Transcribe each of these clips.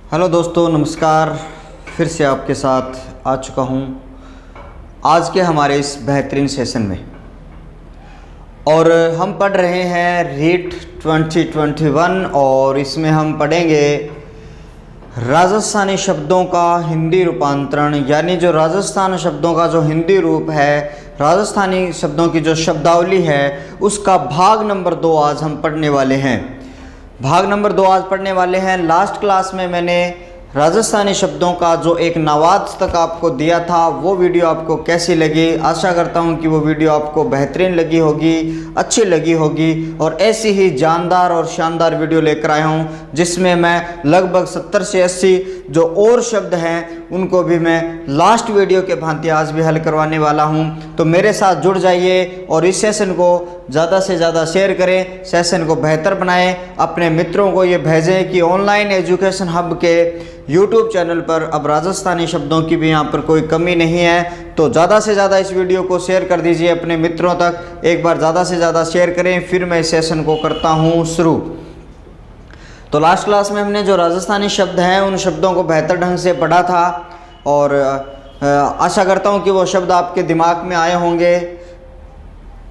Hello दोस्तों, नमस्कार। फिर से आपके साथ आ चुका हूँ आज के हमारे इस बेहतरीन सेशन में। और हम पढ़ रहे हैं रीट 2021 और इसमें हम पढ़ेंगे राजस्थानी शब्दों का हिंदी रूपांतरण, यानी जो राजस्थान शब्दों का जो हिंदी रूप है, राजस्थानी शब्दों की जो शब्दावली है, उसका भाग नंबर 2 आज हम पढ़ने वाले हैं। भाग नंबर 2 आज पढ़ने वाले हैं। लास्ट क्लास में मैंने राजस्थानी शब्दों का जो एक नवाज तक आपको दिया था, वो वीडियो आपको कैसी लगी? आशा करता हूँ कि वो वीडियो आपको बेहतरीन लगी होगी, अच्छी लगी होगी। और ऐसी ही जानदार और शानदार वीडियो लेकर आया हूँ जिसमें मैं लगभग 70 से 80 जो और शब्द हैं उनको भी मैं लास्ट वीडियो के भांति आज भी हल करवाने वाला हूँ। तो मेरे साथ जुड़ जाइए और इस सेशन को ज़्यादा से ज़्यादा शेयर करें, सेशन को बेहतर बनाएं, अपने मित्रों को ये भेजें कि ऑनलाइन एजुकेशन हब के यूट्यूब चैनल पर अब राजस्थानी शब्दों की भी यहाँ पर कोई कमी नहीं है। तो ज़्यादा से ज़्यादा इस वीडियो को शेयर कर दीजिए अपने मित्रों तक। एक बार ज़्यादा से ज़्यादा शेयर करें, फिर मैं इस सेशन को करता हूँ शुरू। तो लास्ट क्लास में हमने जो राजस्थानी शब्द हैं उन शब्दों को बेहतर ढंग से पढ़ा था और आशा करता हूँ कि वो शब्द आपके दिमाग में आए होंगे।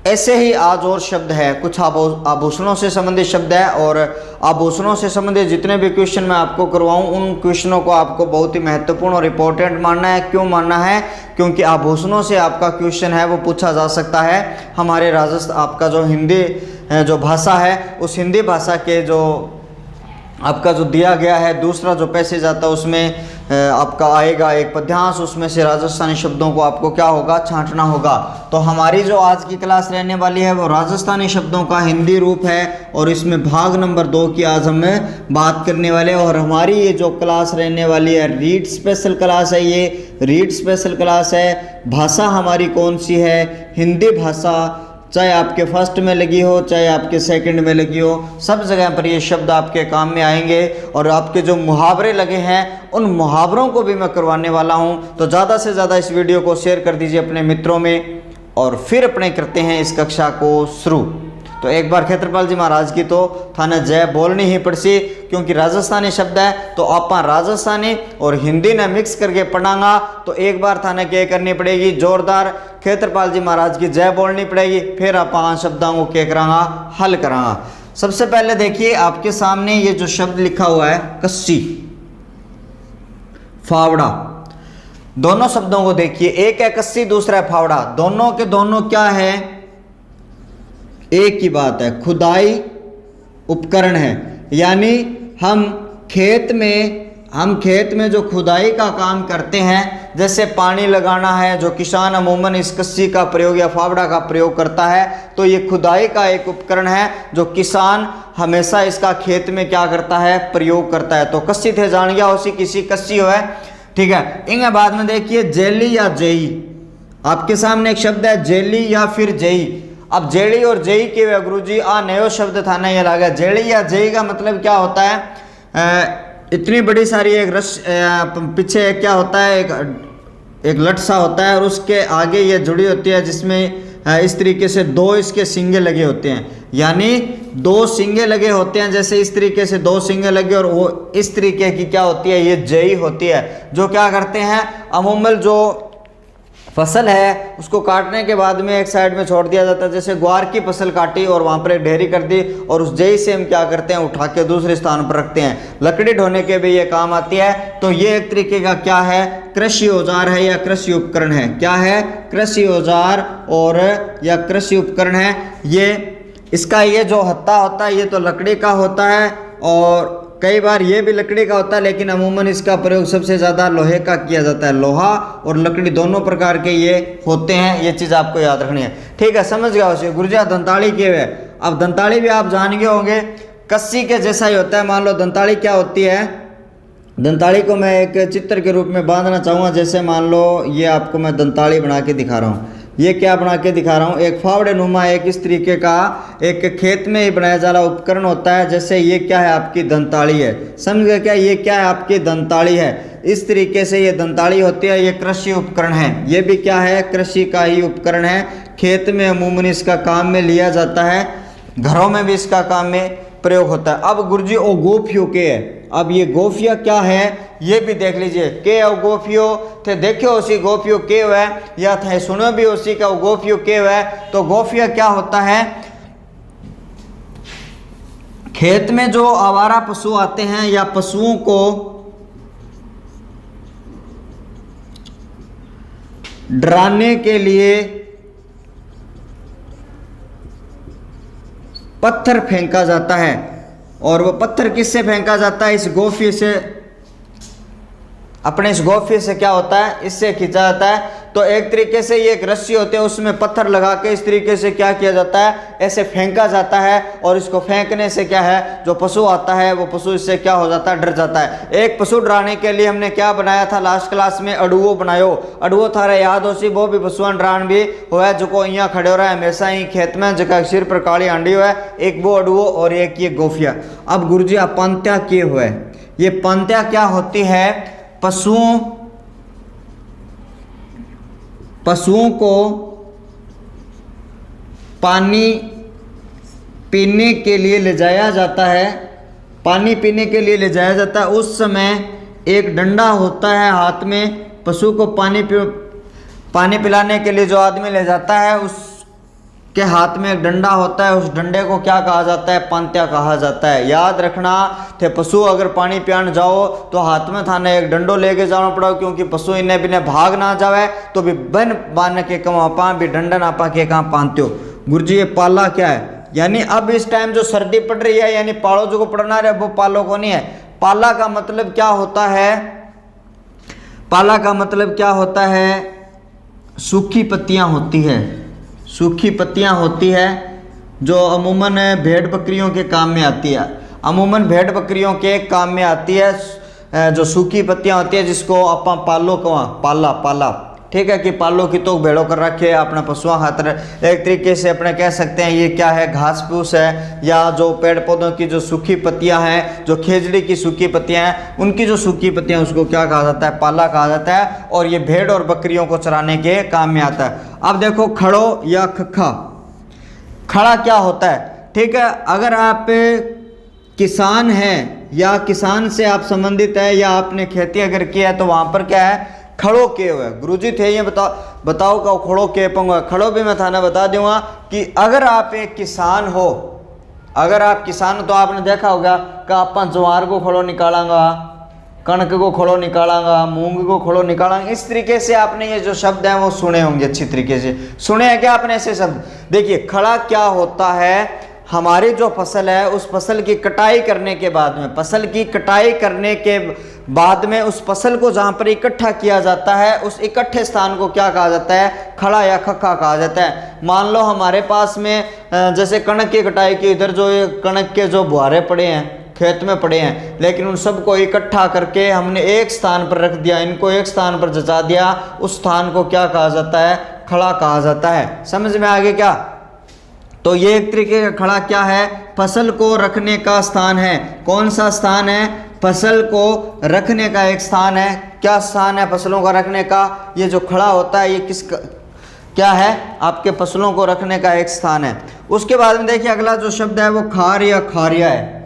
ऐसे ही आज और शब्द है, कुछ आभूषणों से संबंधित शब्द है और आभूषणों से संबंधित जितने भी क्वेश्चन मैं आपको करवाऊं उन क्वेश्चनों को आपको बहुत ही महत्वपूर्ण और इम्पोर्टेंट मानना है। क्यों मानना है? क्योंकि आभूषणों से आपका क्वेश्चन है वो पूछा जा सकता है। हमारे राजस्थान आपका जो हिंदी जो भाषा है, उस हिंदी भाषा के जो आपका जो दिया गया है दूसरा जो पैसेज आता है उसमें आपका आएगा एक पद्यांश, उसमें से राजस्थानी शब्दों को आपको क्या होगा, छांटना होगा। तो हमारी जो आज की क्लास रहने वाली है वो राजस्थानी शब्दों का हिंदी रूप है और इसमें भाग नंबर 2 की आज हम बात करने वाले हैं। और हमारी ये जो क्लास रहने वाली है रीड स्पेशल क्लास है, ये रीड स्पेशल क्लास है। भाषा हमारी कौन सी है? हिंदी भाषा। चाहे आपके फर्स्ट में लगी हो, चाहे आपके सेकंड में लगी हो, सब जगह पर ये शब्द आपके काम में आएंगे। और आपके जो मुहावरे लगे हैं उन मुहावरों को भी मैं करवाने वाला हूँ। तो ज़्यादा से ज़्यादा इस वीडियो को शेयर कर दीजिए अपने मित्रों में और फिर अपने करते हैं इस कक्षा को शुरू। तो एक बार खेत्रपाल जी महाराज की तो थाने जय बोलनी ही पड़सी, क्योंकि राजस्थानी शब्द है तो आप राजस्थानी और हिंदी ने मिक्स करके पढ़ांगा। तो एक बार थाने क्या करनी पड़ेगी, जोरदार खेत्रपाल जी महाराज की जय बोलनी पड़ेगी, फिर आप शब्दों को क्या करांगा, हल करांगा। सबसे पहले देखिए आपके सामने ये जो शब्द लिखा हुआ है कस्सी, फावड़ा, दोनों शब्दों को देखिए। एक है कस्सी, दूसरा है फावड़ा। दोनों के दोनों क्या है? एक ही बात है, खुदाई उपकरण है। यानी हम खेत में जो खुदाई का काम करते हैं, जैसे पानी लगाना है, जो किसान अमूमन इस कस्सी का प्रयोग या फावड़ा का प्रयोग करता है, तो ये खुदाई का एक उपकरण है जो किसान हमेशा इसका खेत में क्या करता है, प्रयोग करता है। तो कस्सी थे जान गया उसी किसी कस्सी हो है, ठीक है। इनके बाद में देखिए जेली या जेई। आपके सामने एक शब्द है जेली या फिर जेई। अब जेड़ी और जेई के गुरुजी नयो शब्द था ना, ये लगा। जेड़ी या जेई का मतलब क्या होता है? इतनी बड़ी सारी एक रस पीछे क्या होता है, एक लट सा होता है और उसके आगे ये जुड़ी होती है, जिसमें इस तरीके से 2 इसके सिंगे लगे होते हैं। यानी 2 सिंगे लगे होते हैं, जैसे इस तरीके से 2 सिंगे लगे और वो इस तरीके की क्या होती है, ये जेई होती है। जो क्या करते हैं, अमूमन जो फसल है उसको काटने के बाद में एक साइड में छोड़ दिया जाता है। जैसे ग्वार की फसल काटी और वहाँ पर एक ढेरी कर दी और उस जेई से हम क्या करते हैं, उठा के दूसरे स्थान पर रखते हैं। लकड़ी ढोने के भी ये काम आती है। तो ये एक तरीके का क्या है, कृषि औजार है या कृषि उपकरण है। क्या है? कृषि औजार और या कृषि उपकरण है। ये इसका ये जो हत्था होता है ये तो लकड़ी का होता है और कई बार ये भी लकड़ी का होता है, लेकिन अमूमन इसका प्रयोग सबसे ज़्यादा लोहे का किया जाता है। लोहा और लकड़ी दोनों प्रकार के ये होते हैं, ये चीज़ आपको याद रखनी है, ठीक है। समझ गया उसे गुरुजा दंताड़ी के हुए। अब दंताड़ी भी आप जान गए होंगे, कस्सी के जैसा ही होता है। मान लो दंताड़ी क्या होती है, दंताड़ी को मैं एक चित्र के रूप में बांधना चाहूँगा। जैसे मान लो ये आपको मैं दंताड़ी बना के दिखा रहा हूँ। ये क्या बना के दिखा रहा हूँ, एक फावड़े नुमा एक इस तरीके का एक खेत में ही बनाया जा रहा उपकरण होता है। जैसे ये क्या है, आपकी दंताड़ी है। समझ गए क्या? ये क्या है, आपकी दंताड़ी है। इस तरीके से ये दंताड़ी होती है, ये कृषि उपकरण है। ये भी क्या है, कृषि का ही उपकरण है। खेत में अमूमन इसका काम में लिया जाता है, घरों में भी इसका काम में प्रयोग होता है। अब गुरुजी ओ गोफियो के है, अब ये गोफिया क्या है ये भी देख लीजिए। के ओ गोफियो थे देखियो उसी गोफियो के है या थे सुनो भी उसी का गोफियो के है। तो गोफिया क्या होता है, खेत में जो आवारा पशु आते हैं या पशुओं को डराने के लिए पत्थर फेंका जाता है, और वो पत्थर किससे फेंका जाता है, इस गोफिये से, अपने इस गोफिये से क्या होता है, इससे खींचा जाता है। तो एक तरीके से ये एक रस्सी होती है, उसमें पत्थर लगा के इस तरीके से क्या किया जाता है, ऐसे फेंका जाता है। और इसको फेंकने से क्या है, जो पशु आता है वो पशु इससे क्या हो जाता है, डर जाता है। एक पशु डराने के लिए हमने क्या बनाया था लास्ट क्लास में, अड़ुओ बनायो। अड़ुओ थारा याद हो सी, वो भी पशुआं डरान भी हो जो को यहाँ खड़े हो रहा है हमेशा ही खेत में, जगह सिर पर काली आंडी हुआ है, एक वो अड़ुओ और एक ये गोफिया। अब गुरुजी आप पंत्या किए हुए, ये पंत्या क्या होती है, पशुओं को पानी पीने के लिए ले जाया जाता है, पानी पीने के लिए ले जाया जाता है। उस समय एक डंडा होता है हाथ में, पशु को पानी पिलाने के लिए जो आदमी ले जाता है उसके हाथ में एक डंडा होता है, उस डंडे को क्या कहा जाता है, पंत्या कहा जाता है। याद रखना थे, पशु अगर पानी पियान जाओ तो हाथ में थाने एक डंडो लेके जाना पड़ो, क्योंकि पशु इन्हें बिना भाग ना जावे तो भी बन बांध के कम आपा भी डंडा नापा के कहाँ पानते हो। गुरुजी ये पाला क्या है, यानी अब इस टाइम जो सर्दी पड़ रही है, यानी पालो जो को पड़ना रहे वो पालो को नहीं है। पाला का मतलब क्या होता है, पाला का मतलब क्या होता है, सूखी पत्तियां होती है, सूखी पत्तियां होती है जो अमूमन भेड़ बकरियों के काम में आती है, अमूमन भेड़ बकरियों के काम में आती है जो सूखी पत्तियां होती है, जिसको अपन पालो कवा पाला ठीक है कि पालो की तो भेड़ों कर रखे अपना पशुओं खातर। एक तरीके से अपने कह सकते हैं ये क्या है, घास फूस है, या जो पेड़ पौधों की जो सूखी पत्तियां हैं, जो खेजड़ी की सूखी पत्तियां हैं, उनकी जो सूखी पत्तियां उसको क्या कहा जाता है, पाला कहा जाता है। और ये भेड़ और बकरियों को चराने के काम में आता है। अब देखो खड़ो या खखा, खड़ा क्या होता है, ठीक है, अगर आप किसान हैं या किसान से आप संबंधित है या आपने खेती अगर किया है तो वहाँ पर क्या है, खड़ो के हुए। गुरुजी थे ये बताओ का खड़ो के पंगा, खड़ो भी मैं थाना बता दूंगा कि अगर आप एक किसान हो, अगर आप किसान तो आपने देखा होगा कि अपन ज्वार को खड़ो निकालांगा, कणक को खड़ो निकालांगा, मूंग को खड़ो निकालांगा, इस तरीके से आपने ये जो शब्द हैं वो सुने होंगे, अच्छी तरीके से सुने हैं क्या आपने ऐसे शब्द। देखिए खड़ा क्या होता है, हमारी जो फसल है उस फसल की कटाई करने के बाद में, फसल की कटाई करने के बाद में उस फसल को जहाँ पर इकट्ठा किया जाता है उस इकट्ठे स्थान को क्या कहा जाता है, खड़ा या खखा कहा जाता है। मान लो हमारे पास में जैसे कणक की कटाई की, इधर जो कणक के जो बुआरे पड़े हैं खेत में पड़े हैं, लेकिन उन सबको इकट्ठा करके हमने एक स्थान पर रख दिया, इनको एक स्थान पर जचा दिया, उस स्थान को क्या कहा जाता है, खड़ा कहा जाता है। समझ में आगे क्या, तो ये एक तरीके का खड़ा क्या है, फसल को रखने का स्थान है। कौन सा स्थान है, फसल को रखने का एक स्थान है। क्या स्थान है फसलों का रखने का, ये जो खड़ा होता है ये किसका क्या है, आपके फसलों को रखने का एक स्थान है। उसके बाद में देखिए अगला जो शब्द है वो खार या खारिया है।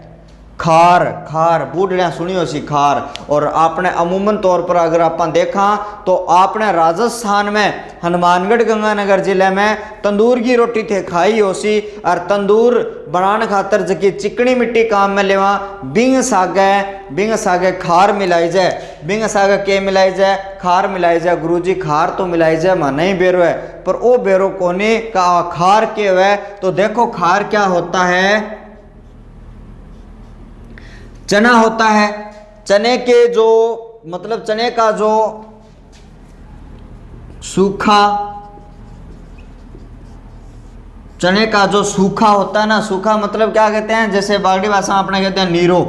खार, खार बूढ़िया सुनी हो सी खार। और आपने अमूमन तौर पर अगर अपन देखा तो आपने राजस्थान में हनुमानगढ़ गंगानगर जिले में तंदूर की रोटी थे खाई हो सी, और तंदूर बनाने खातर जबकि चिकनी मिट्टी काम में लेवा बिंग सागे खार मिलाई जाए, बिंग सागे के मिलाई जाए, खार मिलाई जाए। गुरुजी खार तो मिलाई जाए मां नहीं बेरो है, पर वो बेरो कोने का खार के हुए। तो देखो खार क्या होता है, चना होता है, चने के जो मतलब चने का जो सूखा, चने का जो सूखा होता है ना, सूखा मतलब क्या कहते हैं, जैसे बागड़ी भाषा में अपने कहते हैं नीरो,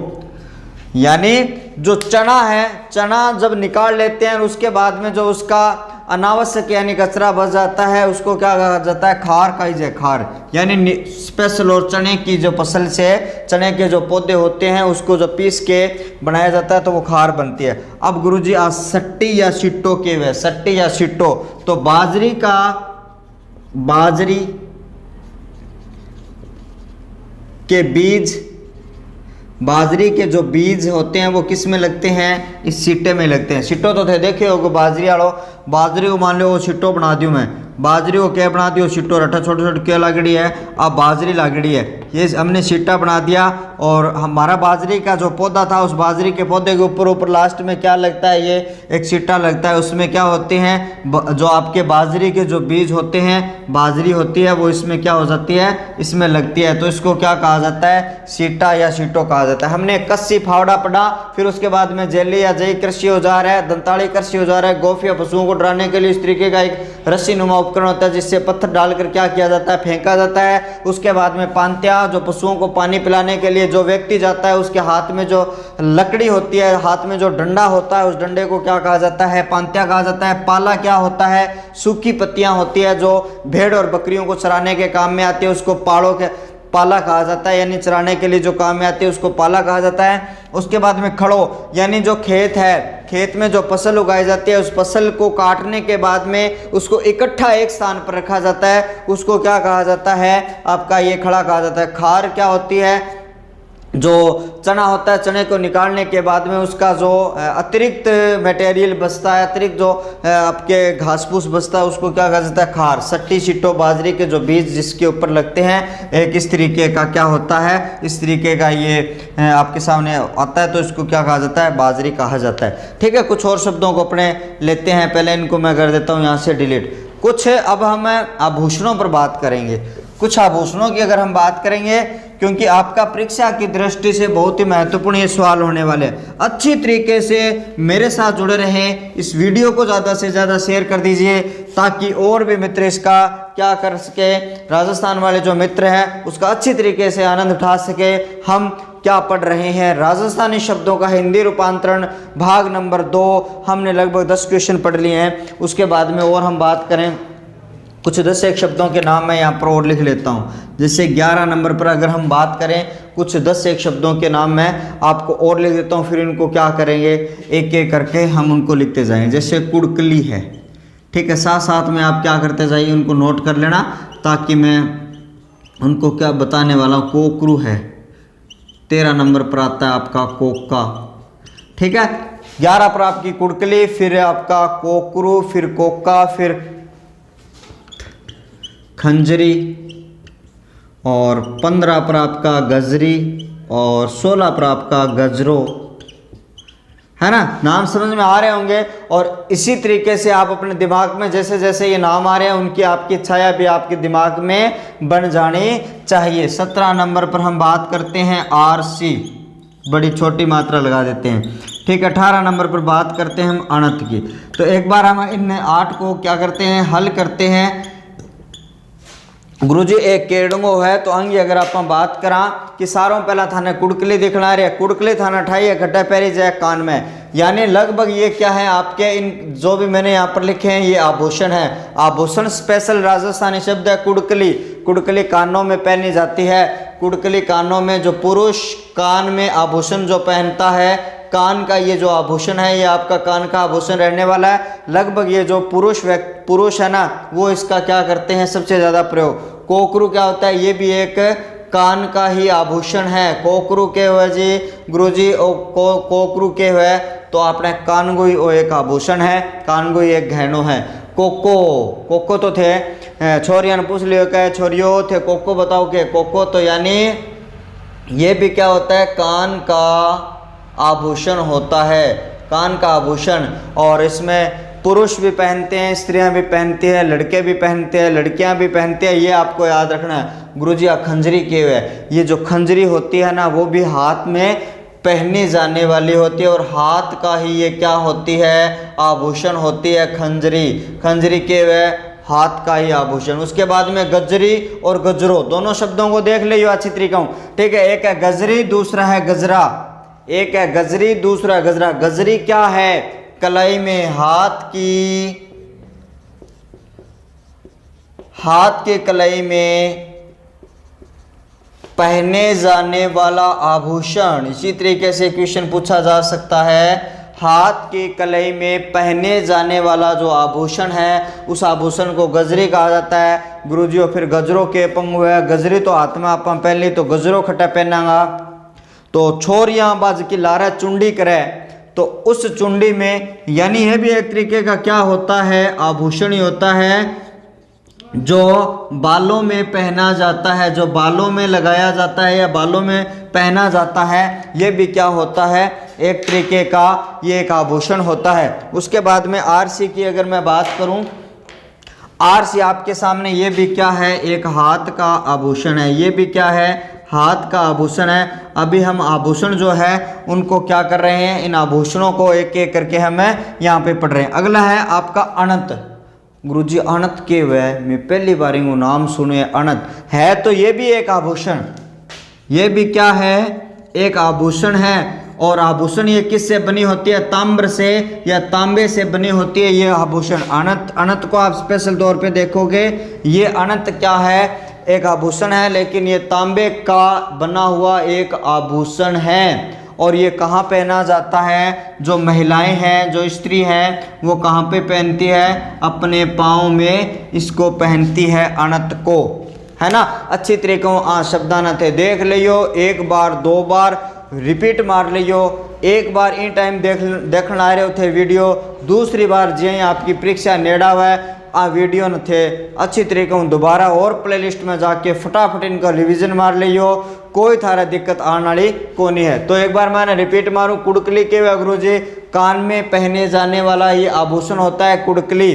यानी जो चना है, चना जब निकाल लेते हैं उसके बाद में जो उसका अनावश्यक यानी कचरा बच जाता है उसको क्या कहा जाता है, खार कही जाए। खार यानी स्पेशल, और चने की जो फसल से चने के जो पौधे होते हैं उसको जो पीस के बनाया जाता है तो वो खार बनती है। अब गुरुजी आज सट्टी या सिट्टो के वे, सट्टी या सिट्टो, तो बाजरी के बीज बाजरी के जो बीज होते हैं वो किस में लगते हैं, इस सिट्टे में लगते हैं। सिट्टो तो थे देखे होगे बाजरी वालों, बाजरी को मान लो वो सिट्टो बना दियो मैं, बाजरी को क्या बना दियो, सिट्टो रटा छोटे छोटे क्या लागड़ी है, अब बाजरी लागड़ी है, ये हमने सिट्टा बना दिया। और हमारा बाजरी का जो पौधा था, उस बाजरी के पौधे के ऊपर ऊपर लास्ट में क्या लगता है, ये एक सिट्टा लगता है, उसमें क्या होते हैं, जो आपके बाजरी के जो बीज होते हैं, बाजरी होती है वो इसमें क्या हो जाती है, इसमें लगती है। तो इसको क्या कहा जाता है, सिट्टा या सिट्टो कहा जाता है। हमने कस्सी फावड़ा पढ़ा, फिर उसके बाद में जेली या जई कृषि औजार है, दंताड़ी कृषि औजार है, गोफ या पशुओं को डराने के लिए इस तरीके का एक रस्सी नुमा उपकरण होता है जिससे पत्थर डालकर क्या किया जाता है, फेंका जाता है। उसके बाद में पांत्या, जो पशुओं को पानी पिलाने के लिए जो व्यक्ति जाता है उसके हाथ में जो लकड़ी होती है, हाथ में जो डंडा होता है, उस डंडे को क्या कहा जाता है, पांत्या कहा जाता है। पाला क्या होता है, सूखी पत्तियां होती है जो भेड़ और बकरियों को चराने के काम में आती है, उसको पाड़ों के पाला कहा जाता है, यानी चराने के लिए जो काम में आती है उसको पाला कहा जाता है। उसके बाद में खड़ो, यानी जो खेत है, खेत में जो फसल उगाई जाती है, उस फसल को काटने के बाद में उसको इकट्ठा एक स्थान पर रखा जाता है, उसको क्या कहा जाता है, आपका ये खड़ा कहा जाता है। खार क्या होती है, जो चना होता है, चने को निकालने के बाद में उसका जो अतिरिक्त मटेरियल बचता है, अतिरिक्त जो आपके घास फूस बचता है, उसको क्या कहा जाता है, खार। सट्टी, सिट्टो, बाजरी के जो बीज जिसके ऊपर लगते हैं, एक इस तरीके का क्या होता है, इस तरीके का ये आपके सामने आता है, तो इसको क्या कहा जाता है, बाजरी कहा जाता है। ठीक है, कुछ और शब्दों को अपने लेते हैं, पहले इनको मैं कर देता हूँ यहाँ से डिलीट। कुछ अब हम आभूषणों पर बात करेंगे, कुछ आभूषणों की अगर हम बात करेंगे, क्योंकि आपका परीक्षा की दृष्टि से बहुत ही महत्वपूर्ण ये सवाल होने वाले हैं। अच्छी तरीके से मेरे साथ जुड़े रहें, इस वीडियो को ज़्यादा से ज़्यादा शेयर कर दीजिए ताकि और भी मित्र इसका क्या कर सके, राजस्थान वाले जो मित्र हैं उसका अच्छी तरीके से आनंद उठा सके। हम क्या पढ़ रहे हैं, राजस्थानी शब्दों का हिंदी रूपांतरण भाग नंबर 2। हमने लगभग 10 क्वेश्चन पढ़ लिए हैं। उसके बाद में और हम बात करें, कुछ 10 एक शब्दों के नाम मैं यहाँ पर और लिख लेता हूँ। जैसे 11 नंबर पर अगर हम बात करें, कुछ 10 एक शब्दों के नाम मैं आपको और लिख देता हूँ, फिर इनको क्या करेंगे, एक एक करके हम उनको लिखते जाएंगे। जैसे कुड़कली है, ठीक है, साथ साथ में आप क्या करते जाइए, उनको नोट कर लेना ताकि मैं उनको क्या बताने वाला हूँ। कोकरू है, 13 नंबर पर आता है आपका कोका, ठीक है। 11 पर आपकी कुड़कली, फिर आपका कोकरू, फिर कोका, फिर खंजरी, और 15 पर आपका गजरी, और 16 पर आपका गजरो, है ना। नाम समझ में आ रहे होंगे। और इसी तरीके से आप अपने दिमाग में जैसे जैसे ये नाम आ रहे हैं उनकी आपकी छाया भी आपके दिमाग में बन जानी चाहिए। 17 नंबर पर हम बात करते हैं आरसी, बड़ी छोटी मात्रा लगा देते हैं, ठीक है। 18 नंबर पर बात करते हैं हम अणत की। तो एक बार हम इन 8 को क्या करते हैं, हल करते हैं। गुरुजी एक केड़ंगो है, तो अंगी अगर आप बात करा कि सारों पहला थाने कुड़कली दिखना रहे, कुड़कली थाना ठाई इकट्ठा पैरी जाए कान में, यानी लगभग ये क्या है आपके इन जो भी मैंने यहाँ पर लिखे हैं ये आभूषण है। आभूषण स्पेशल राजस्थानी शब्द है कुड़कली। कुड़कली कानों में पहनी जाती है। कुड़कली कानों में, जो पुरुष कान में आभूषण जो पहनता है, कान का ये जो आभूषण है ये आपका कान का आभूषण रहने वाला है। लगभग ये जो पुरुष है ना, वो इसका क्या करते हैं सबसे ज़्यादा प्रयोग। कोकरू क्या होता है, ये भी एक कान का ही आभूषण है। कोकरू के हुए जी गुरुजी, कोकरू के हुए तो आपने कानगोई वो एक आभूषण है, कानगोई एक गहनो है। कोको तो थे छोरिया ने पूछ लियो क्या छोरियो थे कोको बताओ के कोको, तो यानी ये भी क्या होता है, कान का आभूषण होता है, कान का आभूषण। और इसमें पुरुष भी पहनते हैं, स्त्रियां भी पहनती हैं, लड़के भी पहनते हैं, लड़कियां भी पहनते हैं, ये आपको याद रखना है। गुरुजी खंजरी के हुए, ये जो खंजरी होती है ना वो भी हाथ में पहनी जाने वाली होती है, और हाथ का ही ये क्या होती है, आभूषण होती है खंजरी। खंजरी के हुए हाथ का ही आभूषण। उसके बाद में गजरी और गजरो, दोनों शब्दों को देख लियो अच्छी तरीका, ठीक है। एक है गजरी, दूसरा है गजरा। एक है गजरी, दूसरा गजरा। गजरी क्या है, कलाई में हाथ के कलाई में पहने जाने वाला आभूषण। इसी तरीके से क्वेश्चन पूछा जा सकता है, हाथ की कलाई में पहने जाने वाला जो आभूषण है उस आभूषण को गजरी कहा जाता है। गुरुजियों फिर गजरों के पंग हुए, गजरी तो हाथ में आप पहन ली तो गजरो खट्टा पहनागा। तो छोरियां बाज की लारा चुंडी करे, तो उस चुंडी में यानी यह भी एक तरीके का क्या होता है, आभूषण ही होता है जो बालों में पहना जाता है, जो बालों में लगाया जाता है या बालों में पहना जाता है, ये भी क्या होता है, एक तरीके का ये एक आभूषण होता है। उसके बाद में आरसी की अगर मैं बात करूं, आरसी आपके सामने ये भी क्या है, एक हाथ का आभूषण है। ये भी क्या है, हाथ का आभूषण है। अभी हम आभूषण जो है उनको क्या कर रहे हैं, इन आभूषणों को एक एक करके हमें यहाँ पे पढ़ रहे हैं। अगला है आपका अनंत। गुरुजी अनंत के वह मैं पहली बार इनको नाम सुने, अनंत है तो ये भी एक आभूषण, ये भी क्या है, एक आभूषण है। और आभूषण ये किससे बनी होती है, ताम्र से या तांबे से बनी होती है ये आभूषण। अनंत, अनंत को आप स्पेशल तौर पे देखोगे, ये अनंत क्या है, एक आभूषण है, लेकिन ये तांबे का बना हुआ एक आभूषण है। और ये कहाँ पहना जाता है, जो महिलाएं हैं, जो स्त्री हैं, वो कहाँ पे पहनती है, अपने पाँव में इसको पहनती है, अनंत को, है ना। अच्छी तरीके शब्दाना थे देख लियो, एक बार दो बार रिपीट मार लियो। एक बार इन टाइम देखना आ रहे थे वीडियो, दूसरी बार जे आपकी परीक्षा नेड़ा हुआ है आ वीडियो न थे अच्छी तरीके से दोबारा और प्लेलिस्ट में जाके फटाफट इनका रिवीजन मार लियो, कोई थारा दिक्कत आने वाली को नहीं है। तो एक बार मैंने रिपीट मारूं, कुड़कली के गुरु जी, कान में पहने जाने वाला ये आभूषण होता है कुड़कली।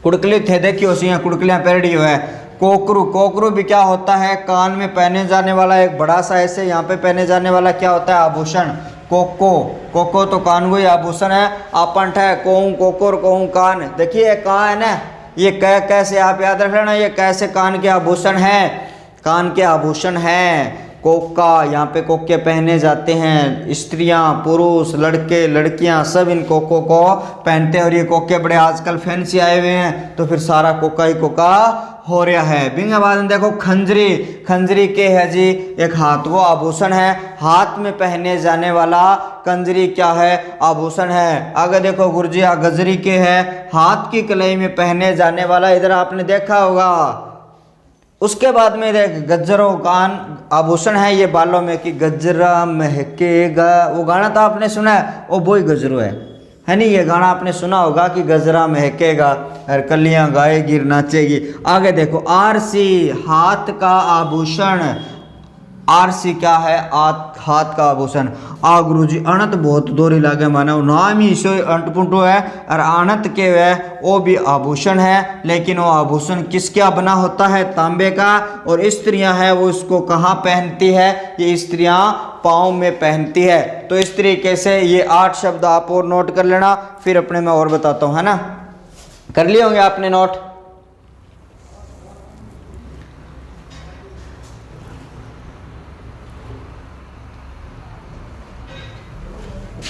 कुड़कली थे देखियो सी कुड़कलियाँ पहड़ी हुआ है। कोकरू, कोकरू भी क्या होता है, कान में पहने जाने वाला एक बड़ा सा ऐसे यहाँ पे पहने जाने वाला क्या होता है, आभूषण। कोको, कोको तो कान को ही आभूषण है। आपंठ है कोहूँ कोकोर कोहूँ कान, देखिए कहाँ है ना, ये कैसे आप याद रख लेना, ये कैसे कान के आभूषण है, कान के आभूषण हैं। कोका, यहाँ पे कोके पहने जाते हैं, स्त्रियां, पुरुष, लड़के, लड़कियां सब इन कोको को पहनते हैं। और ये कोके बड़े आजकल फैंसी आए हुए हैं, तो फिर सारा कोका ही कोका हो रहा है। बिंगा बाद में देखो खंजरी, खंजरी के है जी एक हाथ वो आभूषण है, हाथ में पहने जाने वाला कंजरी क्या है, आभूषण है। आगे देखो गुरुजी गजरी के है, हाथ की कलाई में पहने जाने वाला, इधर आपने देखा होगा। उसके बाद में देख गजरो, कान आभूषण है ये बालों में, कि गजरा महकेगा, वो गाना तो आपने सुना है, वो वही गजरो है नहीं, ये गाना आपने सुना होगा कि गजरा महकेगा और कलियां गाएगी नाचेगी। आगे देखो आरसी, हाथ का आभूषण, आरसी क्या है, हाथ का आभूषण। आ गुरुजी अनंत बहुत दोरी लागे माना, नाम ही सो अंटपुंटो है, और अनंत के वह वो भी आभूषण है, लेकिन वो आभूषण किस क्या बना होता है, तांबे का। और स्त्रियां हैं वो इसको कहाँ पहनती है, ये स्त्रियां पाँव में पहनती है। तो इस तरीके से ये 8 शब्द आप और नोट कर लेना, फिर अपने मैं और बताता हूँ, है ना। कर लिए होंगे आपने नोट।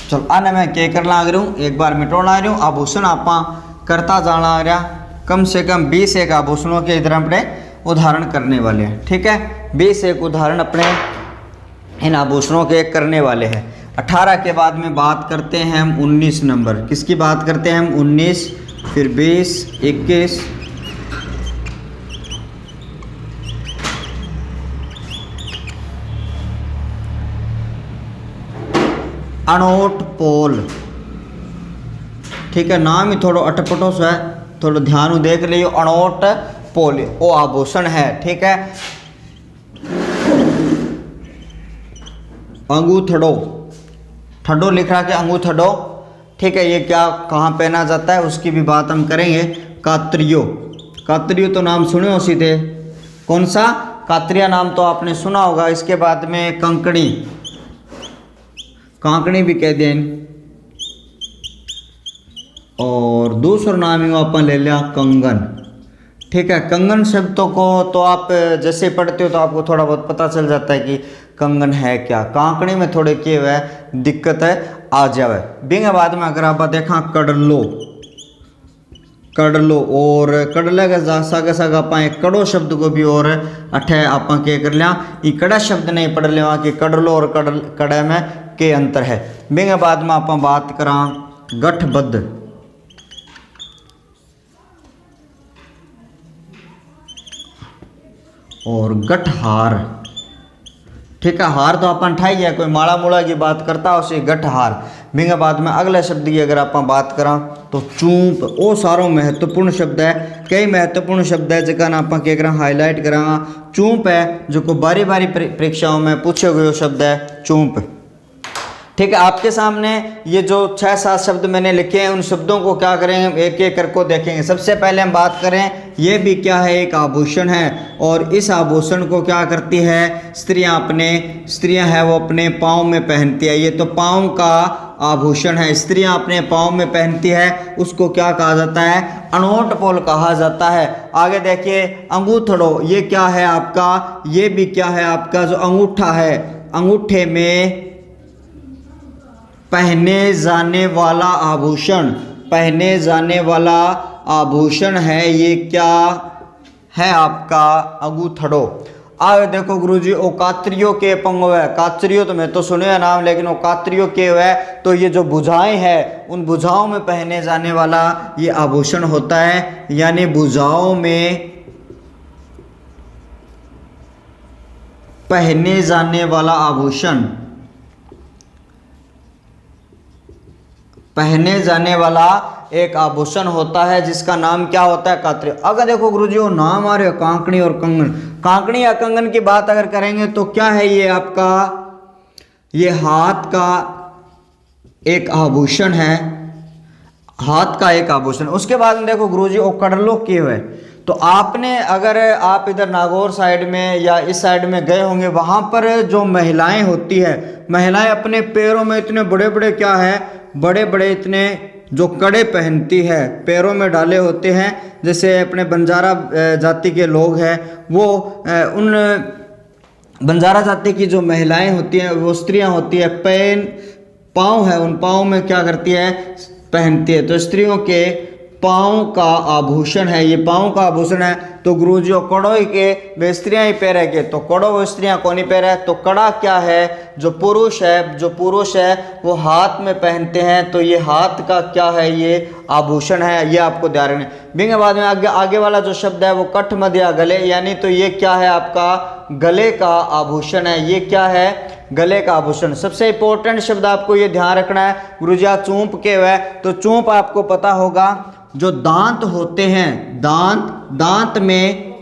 चलो आने मैं क्या करना आ रहा हूँ, एक बार मिटोना आ रहा हूँ। आभूषण आप करता जाना आ रहा, कम से कम 20 एक आभूषणों के इधर अपने उदाहरण करने वाले हैं, ठीक है। 20 एक उदाहरण अपने इन आभूषणों के करने वाले हैं। 18 के बाद में बात करते हैं हम 19 नंबर, किसकी बात करते हैं हम, 19, फिर 20, 21, अनोट पोल, ठीक है, नाम ही थोड़ा अटपटो सा है, थोड़ा ध्यान देख लियो। अनोट पोल वो आभूषण है, ठीक है। अंगूठड़ो, ठडो लिख रहा है, अंगूठड़ो, ठीक है, ये क्या कहाँ पहना जाता है उसकी भी बात हम करेंगे। कात्रियो, कात्रियो तो नाम सुने हो सीधे, कौन सा, कात्रिया नाम तो आपने सुना होगा। इसके बाद में कंकड़ी, कांकड़ी भी कह दें, और दूसरा नाम ही अपन ले लिया कंगन, ठीक है। कंगन शब्दों को तो आप जैसे पढ़ते हो तो आपको थोड़ा बहुत पता चल जाता है कि कंगन है क्या। कांकड़ी में थोड़े के हुए दिक्कत है आ जावे। बिंग बाद में अगर आप देखा कडलो, कडलो और कडले के सागे सागे आप कड़ो शब्द को भी और अठे आप क्या कर लिया, ये कड़ा शब्द नहीं पढ़ लिया कि कडलो और कड़े में के अंतर है। बिंग बाद में आप बात करा गठबद्ध, और गठहार, ठीक है। हार तो अपन ठाई है, कोई माड़ा मूड़ा की बात करता उसे गठ हार। बिंगे बाद में अगले शब्द की अगर आप बात करा तो चूंप, वो सारो महत्वपूर्ण शब्द है। कई महत्वपूर्ण शब्द है जिसका ना आप क्या करा हाईलाइट करांगा। चूंप है जो को बारी बारी परीक्षाओं में पूछे हुए शब्द है चूंप। ठीक है, आपके सामने ये जो 6-7 शब्द मैंने लिखे हैं उन शब्दों को क्या करेंगे एक एक करके देखेंगे। सबसे पहले हम बात करें, ये भी क्या है, एक आभूषण है। और इस आभूषण को क्या करती है स्त्रियां है वो अपने पाँव में पहनती है। ये तो पाँव का आभूषण है, स्त्रियां अपने पाँव में पहनती है। उसको क्या कहा जाता है, अनोट पोल कहा जाता है। आगे देखिए अंगूठड़ो, ये क्या है आपका, ये भी क्या है आपका जो अंगूठा है, अंगूठे में पहने जाने वाला आभूषण, पहने जाने वाला आभूषण है। ये क्या है आपका अंगूठड़ो। आगे देखो गुरुजी, ओ कात्रियों के पंगो है। कात्रियों तो मैं तो सुने है नाम, लेकिन वो कात्रियों के है तो ये जो भुजाएं हैं उन भुजाओं में पहने जाने वाला ये आभूषण होता है। यानी भुजाओं में पहने जाने वाला आभूषण, पहने जाने वाला एक आभूषण होता है जिसका नाम क्या होता है, कात्री। अगर देखो गुरुजी वो नाम आ रहे हो कांकणी और कंगन। कांकणी या कंगन की बात अगर करेंगे तो क्या है ये आपका, ये हाथ का एक आभूषण है, हाथ का एक आभूषण। उसके बाद में देखो गुरुजी वो कडलो किए हुए। तो आपने अगर आप इधर नागौर साइड में या इस साइड में गए होंगे, वहां पर जो महिलाएं होती है, महिलाएं अपने पैरों में इतने बड़े बड़े क्या है, बड़े बड़े इतने जो कड़े पहनती है, पैरों में डाले होते हैं। जैसे अपने बंजारा जाति के लोग हैं वो उन बंजारा जाति की जो महिलाएं होती हैं, वो स्त्रियां होती है, पाँव है, उन पाँव में क्या करती है, पहनती है। तो स्त्रियों के पाँव का आभूषण है, ये पाँव का आभूषण है। तो गुरुजी कड़ो के वे स्त्रियां ही पहरे के, तो कड़ो वो स्त्रियां कौन ही पहरे। तो कड़ा क्या है, जो पुरुष है, जो पुरुष है वो हाथ में पहनते हैं। तो ये हाथ का क्या है, ये आभूषण है, ये आपको ध्यान रखना। बिंगे बाद में आगे वाला जो शब्द है वो कठ मध्य गले, यानी तो ये क्या है आपका गले का आभूषण है। ये क्या है, गले का आभूषण। सबसे इंपॉर्टेंट शब्द आपको ये ध्यान रखना है गुरुजी, चूंप के हुए। तो चूंप आपको पता होगा जो दांत होते हैं, दांत में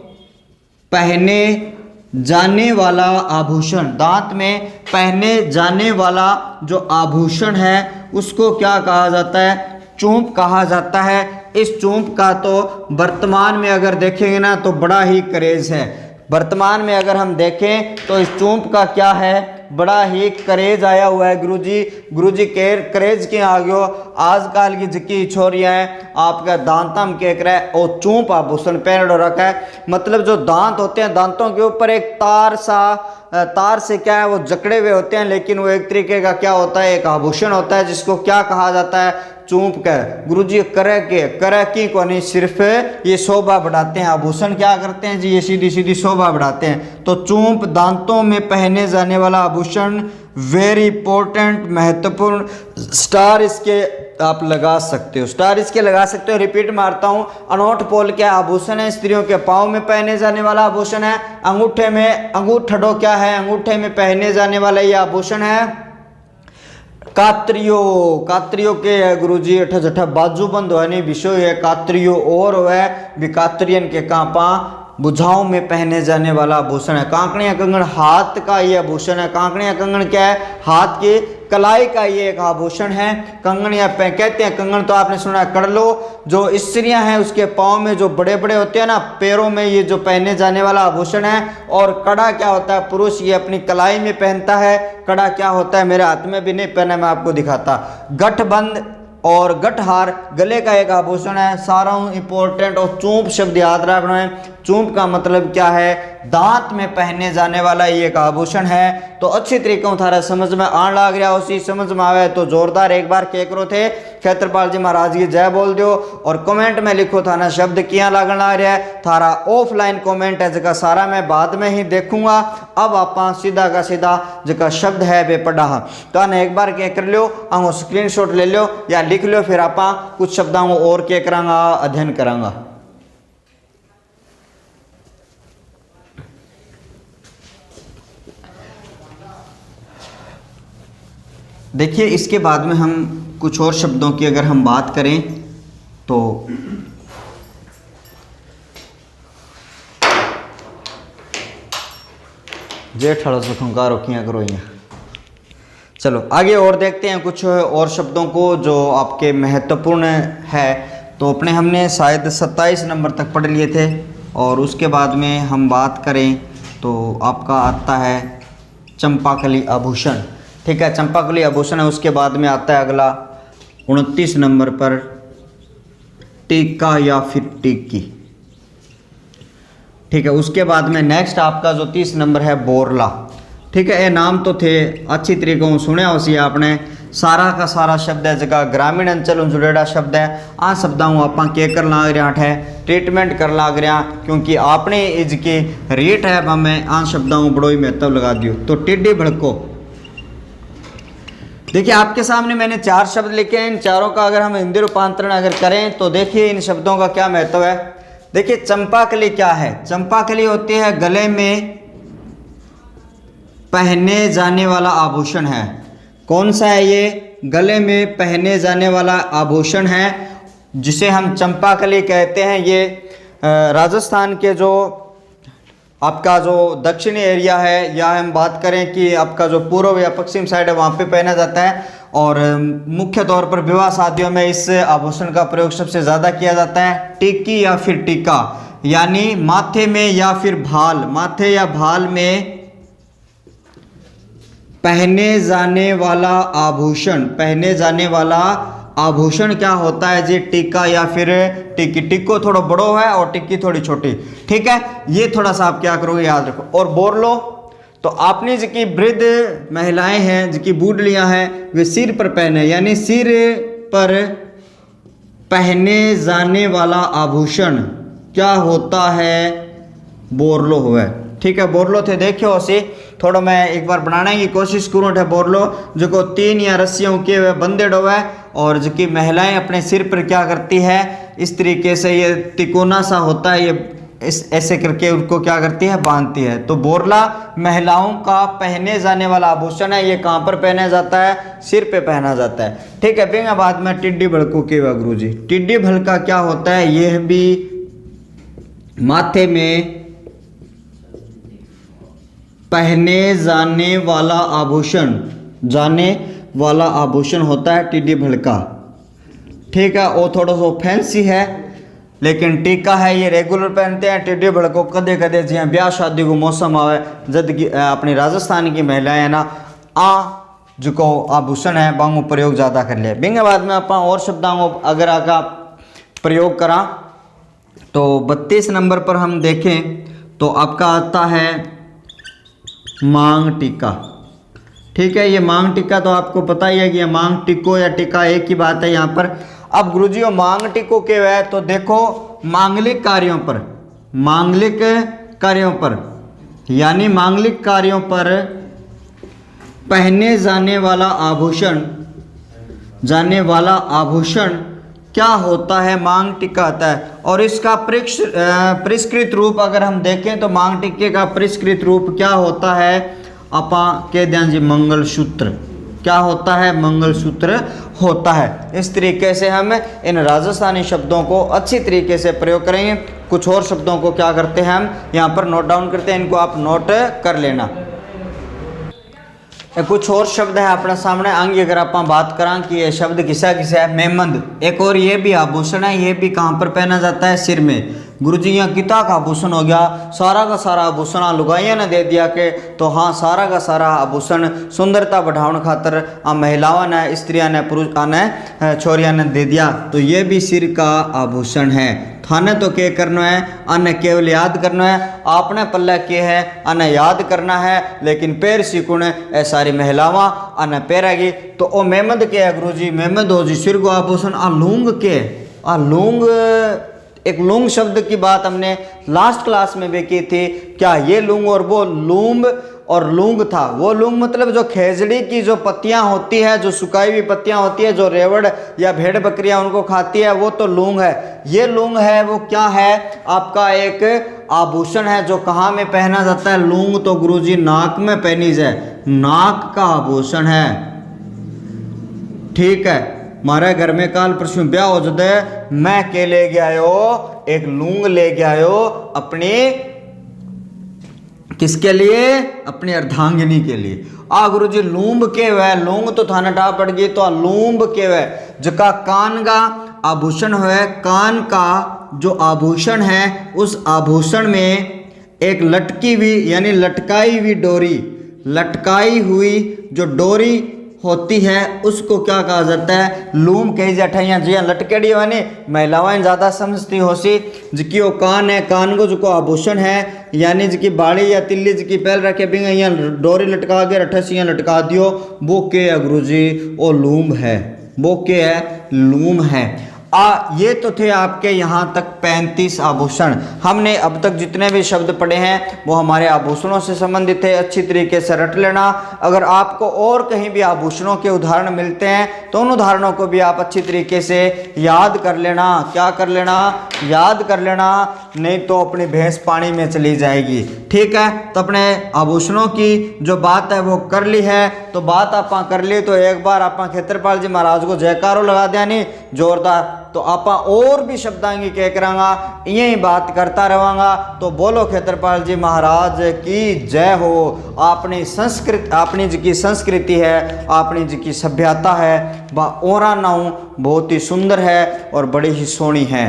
पहने जाने वाला आभूषण, दांत में पहने जाने वाला जो आभूषण है उसको क्या कहा जाता है, चूंप कहा जाता है। इस चूंप का तो वर्तमान में अगर देखेंगे ना तो बड़ा ही क्रेज है। वर्तमान में अगर हम देखें तो इस चूंप का क्या है, बड़ा ही क्रेज आया हुआ है गुरुजी क्रेज के आ गयो। आजकल की जिक्की छोरियां हैं आपका दांतम के करे और चूंप आभूषण पहन रखा है। मतलब जो दांत होते हैं, दांतों के ऊपर एक तार से क्या है वो जकड़े हुए होते हैं, लेकिन वो एक तरीके का क्या होता है, एक आभूषण होता है जिसको क्या कहा जाता है, चूंप का। गुरुजी करे की को नहीं, सिर्फ ये शोभा बढ़ाते हैं। आभूषण क्या करते हैं जी, ये सीधी सीधी शोभा बढ़ाते हैं। तो चूंप दांतों में पहने जाने वाला आभूषण, वेरी इंपॉर्टेंट, महत्वपूर्ण। स्टार इसके आप लगा सकते हो, स्टार इसके लगा सकते हो। रिपीट मारता हूं, अनोट पोल क्या आभूषण है, स्त्रियों के पाँव में पहने जाने वाला आभूषण है। अंगूठे में, अंगूठड़ो क्या है, अंगूठे में पहने जाने वाला ये आभूषण है। कात्रियो के गुरुजी अठ जठा बाजूबंद होने विषय है कात्रियो और वह भी कात्रियन के कांपा बुझाओं में पहने जाने वाला आभूषण है। कांकड़िया कंगन हाथ का ये आभूषण है। कांकड़िया कंगन क्या है, हाथ की कलाई का ये एक आभूषण है। कंगन या कहते हैं कंगन तो आपने सुना है कड़लो, जो स्त्रियां हैं उसके पाँव में जो बड़े बड़े होते हैं ना, पैरों में ये जो पहने जाने वाला आभूषण है। और कड़ा क्या होता है, पुरुष ये अपनी कलाई में पहनता है। कड़ा क्या होता है, मेरे हाथ में भी नहीं पहना, मैं आपको दिखाता। गठबंध और गठहार गले का एक आभूषण है। सारा इंपॉर्टेंट। और चूंप शब्द याद रखना है। चूंप का मतलब क्या है, दांत में पहने जाने वाला ये एक आभूषण है। तो अच्छी तरीके थारा समझ में आन लग रहा, उसी समझ में आवे तो जोरदार एक बार के करो थे क्षेत्रपाल जी महाराज की जय बोल दो। और कमेंट में लिखो थाना शब्द क्या लगन आ रहा है। थारा ऑफलाइन कमेंट है जगह सारा मैं बाद में ही देखूंगा। अब आप सीधा का सीधा जगह शब्द है वे पढ़ा तो आने एक बार क्या कर लो, आंगो स्क्रीनशॉट ले लो या लिख लो, फिर आप कुछ शब्दों को और क्या करांगा, अध्ययन करांगा। देखिए इसके बाद में हम कुछ और शब्दों की अगर हम बात करें तो जेठ हड़ो से खुंकार रोकियाँ करो यहाँ। चलो आगे और देखते हैं कुछ और शब्दों को जो आपके महत्वपूर्ण है। तो अपने हमने शायद 27 नंबर तक पढ़ लिए थे और उसके बाद में हम बात करें तो आपका आता है चंपाकली आभूषण। ठीक है, चंपाकली आभूषण है। उसके बाद में आता है अगला 29 नंबर पर टीका या फिर टिक्की। ठीक है, उसके बाद में नेक्स्ट आपका जो 30 नंबर है बोरला। ठीक है, ये नाम तो थे अच्छी तरीके से सुने उसी आपने। सारा का सारा शब्द है जगह ग्रामीण अंचल जुड़ेड़ा शब्द है। आ शब्दों आप के कर लाग रहा है ट्रीटमेंट कर लाग रहा क्योंकि आपने इसकी रेट है हमें आ शब्दों को बड़ो ही महत्व लगा दियो। तो टिड्डी भड़को, देखिए आपके सामने मैंने 4 शब्द लिखे हैं। इन चारों का अगर हम हिंदी रूपांतरण अगर करें तो देखिए इन शब्दों का क्या महत्व है। देखिए चंपाकली क्या है? चंपाकली होती है गले में पहने जाने वाला आभूषण है। कौन सा है ये? गले में पहने जाने वाला आभूषण है जिसे हम चंपाकली कहते हैं। ये राजस्थान के जो आपका जो दक्षिणी एरिया है या हम बात करें कि आपका जो पूर्व या पश्चिम साइड है वहाँ पे पहना जाता है और मुख्य तौर पर विवाह शादियों में इस आभूषण का प्रयोग सबसे ज़्यादा किया जाता है। टिक्की या फिर टीका यानी माथे में या फिर भाल, माथे या भाल में पहने जाने वाला आभूषण। पहने जाने वाला आभूषण क्या होता है जी? टीका या फिर टिक्की। टिक्को थोड़ा बड़ो है और टिक्की थोड़ी छोटी। ठीक है, ये थोड़ा सा आप क्या करोगे याद रखो। और बोरलो तो आपने जिनकी वृद्ध महिलाएं हैं जिनकी बूढ़लियां हैं वे सिर पर पहने यानी सिर पर पहने जाने वाला आभूषण क्या होता है? बोरलो हुआ। ठीक है, बोरलो थे देखियो उसे थोड़ा मैं एक बार बनाने की कोशिश करूँ। बोरलो जो को 3 या रस्सियों के हुए बंदेड़ हुआ और जो कि महिलाएं अपने सिर पर क्या करती है इस तरीके से ये तिकोना सा होता है, ये इस ऐसे करके उनको क्या करती है? बांधती है। तो बोरला महिलाओं का पहने जाने वाला आभूषण है। ये कहाँ पर पहना जाता है? सिर पे पहना जाता है। ठीक है, फिर बाद में टिड्डी भड़को के गुरु जी। टिड्डी भड़का क्या होता है? यह भी माथे में पहने जाने वाला आभूषण होता है टिड्डी भड़का। ठीक है, वो थोड़ा सा फैंसी है लेकिन टीका है ये रेगुलर पहनते हैं। टिड्डी भड़को कदे कदे जिया ब्याह शादी को मौसम आवे जद की अपनी राजस्थान की महिलाएं है ना जो को आभूषण है बांगो प्रयोग ज़्यादा कर लिया। बिंगे बाद में आप और शब्दों को अगर आका प्रयोग करा तो 32 नंबर पर हम देखें तो आपका आता है मांग टीका। ठीक है, ये मांग टीका तो आपको पता ही है कि ये मांग टिको या टीका एक ही बात है यहाँ पर। अब गुरुजी मांग टिको के है तो देखो मांगलिक कार्यों पर यानी मांगलिक कार्यों पर पहने जाने वाला आभूषण क्या होता है? मांग टिका आता है। और इसका परिष्कृत रूप अगर हम देखें तो मांग टिक्के का परिष्कृत रूप क्या होता है? आपा कह दें जी मंगलसूत्र। क्या होता है? मंगलसूत्र होता है। इस तरीके से हम इन राजस्थानी शब्दों को अच्छी तरीके से प्रयोग करेंगे। कुछ और शब्दों को क्या करते हैं हम यहाँ पर नोट डाउन करते हैं, इनको आप नोट कर लेना। कुछ और शब्द है अपने सामने आगे अगर आप बात करें कि ये शब्द किसा है? मेमंद। एक और ये भी आभूषण है, ये भी कहाँ पर पहना जाता है? सिर में। गुरुजी यहाँ किता का आभूषण हो गया? सारा का सारा आभूषण लुगाइया ने दे दिया के तो हाँ सारा का सारा आभूषण सुंदरता बढ़ाने खातर महिलाओं ने, स्त्रियों ने, पुरुष ने, छोरिया ने दे दिया। तो ये भी सिर का आभूषण है। थाने तो क्या करना है? अन्य केवल याद करना है। आपने पल्ला के है अन्य याद करना है लेकिन पैर सीखुण ए सारी महिलावां अन्य पैरेगी। तो ओ मेहमद के है गुरुजी? मेहमद हो जी सिर को आभूषण। लूंग के लूंग एक लूंग शब्द की बात हमने लास्ट क्लास में भी की थी। क्या ये लूंग और वो लूंब और लूंग था? वो लूंग मतलब जो खेजड़ी की जो पत्तियां होती है, जो सुखाई हुई पत्तियां होती है, जो रेवड़ या भेड़ बकरियां उनको खाती है, वो तो लूंग है। ये लूंग है वो क्या है? आपका एक आभूषण है जो कहाँ में पहना जाता है? लूंग तो गुरुजी नाक में पहनी जाए, नाक का आभूषण है। ठीक है, मारे घर में काल परसों ब्याह हो जाते, मैं के ले गया हो, एक लूंग ले गया हो अपनी, किसके लिए? अपनी अर्धांगिनी के लिए। आ गुरु जी लूंब के वह लूंग तो थाना टा पड़ गई, तो लूंब के वह जका कान का आभूषण है, कान का जो आभूषण है उस आभूषण में एक लटकी हुई यानी लटकाई हुई डोरी, लटकाई हुई जो डोरी होती है उसको क्या कहा जाता है? लूम कही जाता है। जी लटकेड़ी वानी महिलाएं ज़्यादा समझती हो सी, जिकी वो कान है, कान को जो आभूषण है यानी जिकी बाड़ी या तिल्ली जिकी पहल रखे बिंग यहाँ डोरी लटका के रठस यहाँ लटका दियो, वो के है गुरु जी? वो लूम है, वो के है? लूम है। ये तो थे आपके यहाँ तक 35 आभूषण। हमने अब तक जितने भी शब्द पढ़े हैं वो हमारे आभूषणों से संबंधित है, अच्छी तरीके से रट लेना। अगर आपको और कहीं भी आभूषणों के उदाहरण मिलते हैं तो उन उदाहरणों को भी आप अच्छी तरीके से याद कर लेना। क्या कर लेना? याद कर लेना, नहीं तो अपनी भैंस पानी में चली जाएगी। ठीक है, तो अपने आभूषणों की जो बात है वो कर ली है। तो बात आप कर ली तो एक बार आप खेत्रपाल जी महाराज को जयकारो लगा दिया नहीं जोरदार, तो आप और भी शब्दांगी कह करांगा, यही बात करता रहांगा। तो बोलो खेत्रपाल जी महाराज की जय हो। अपनी संस्कृति, अपनी जी की संस्कृति है, अपनी जी की सभ्यता है, वह ओरा नाऊ बहुत ही सुंदर है और बड़ी ही सोहनी है।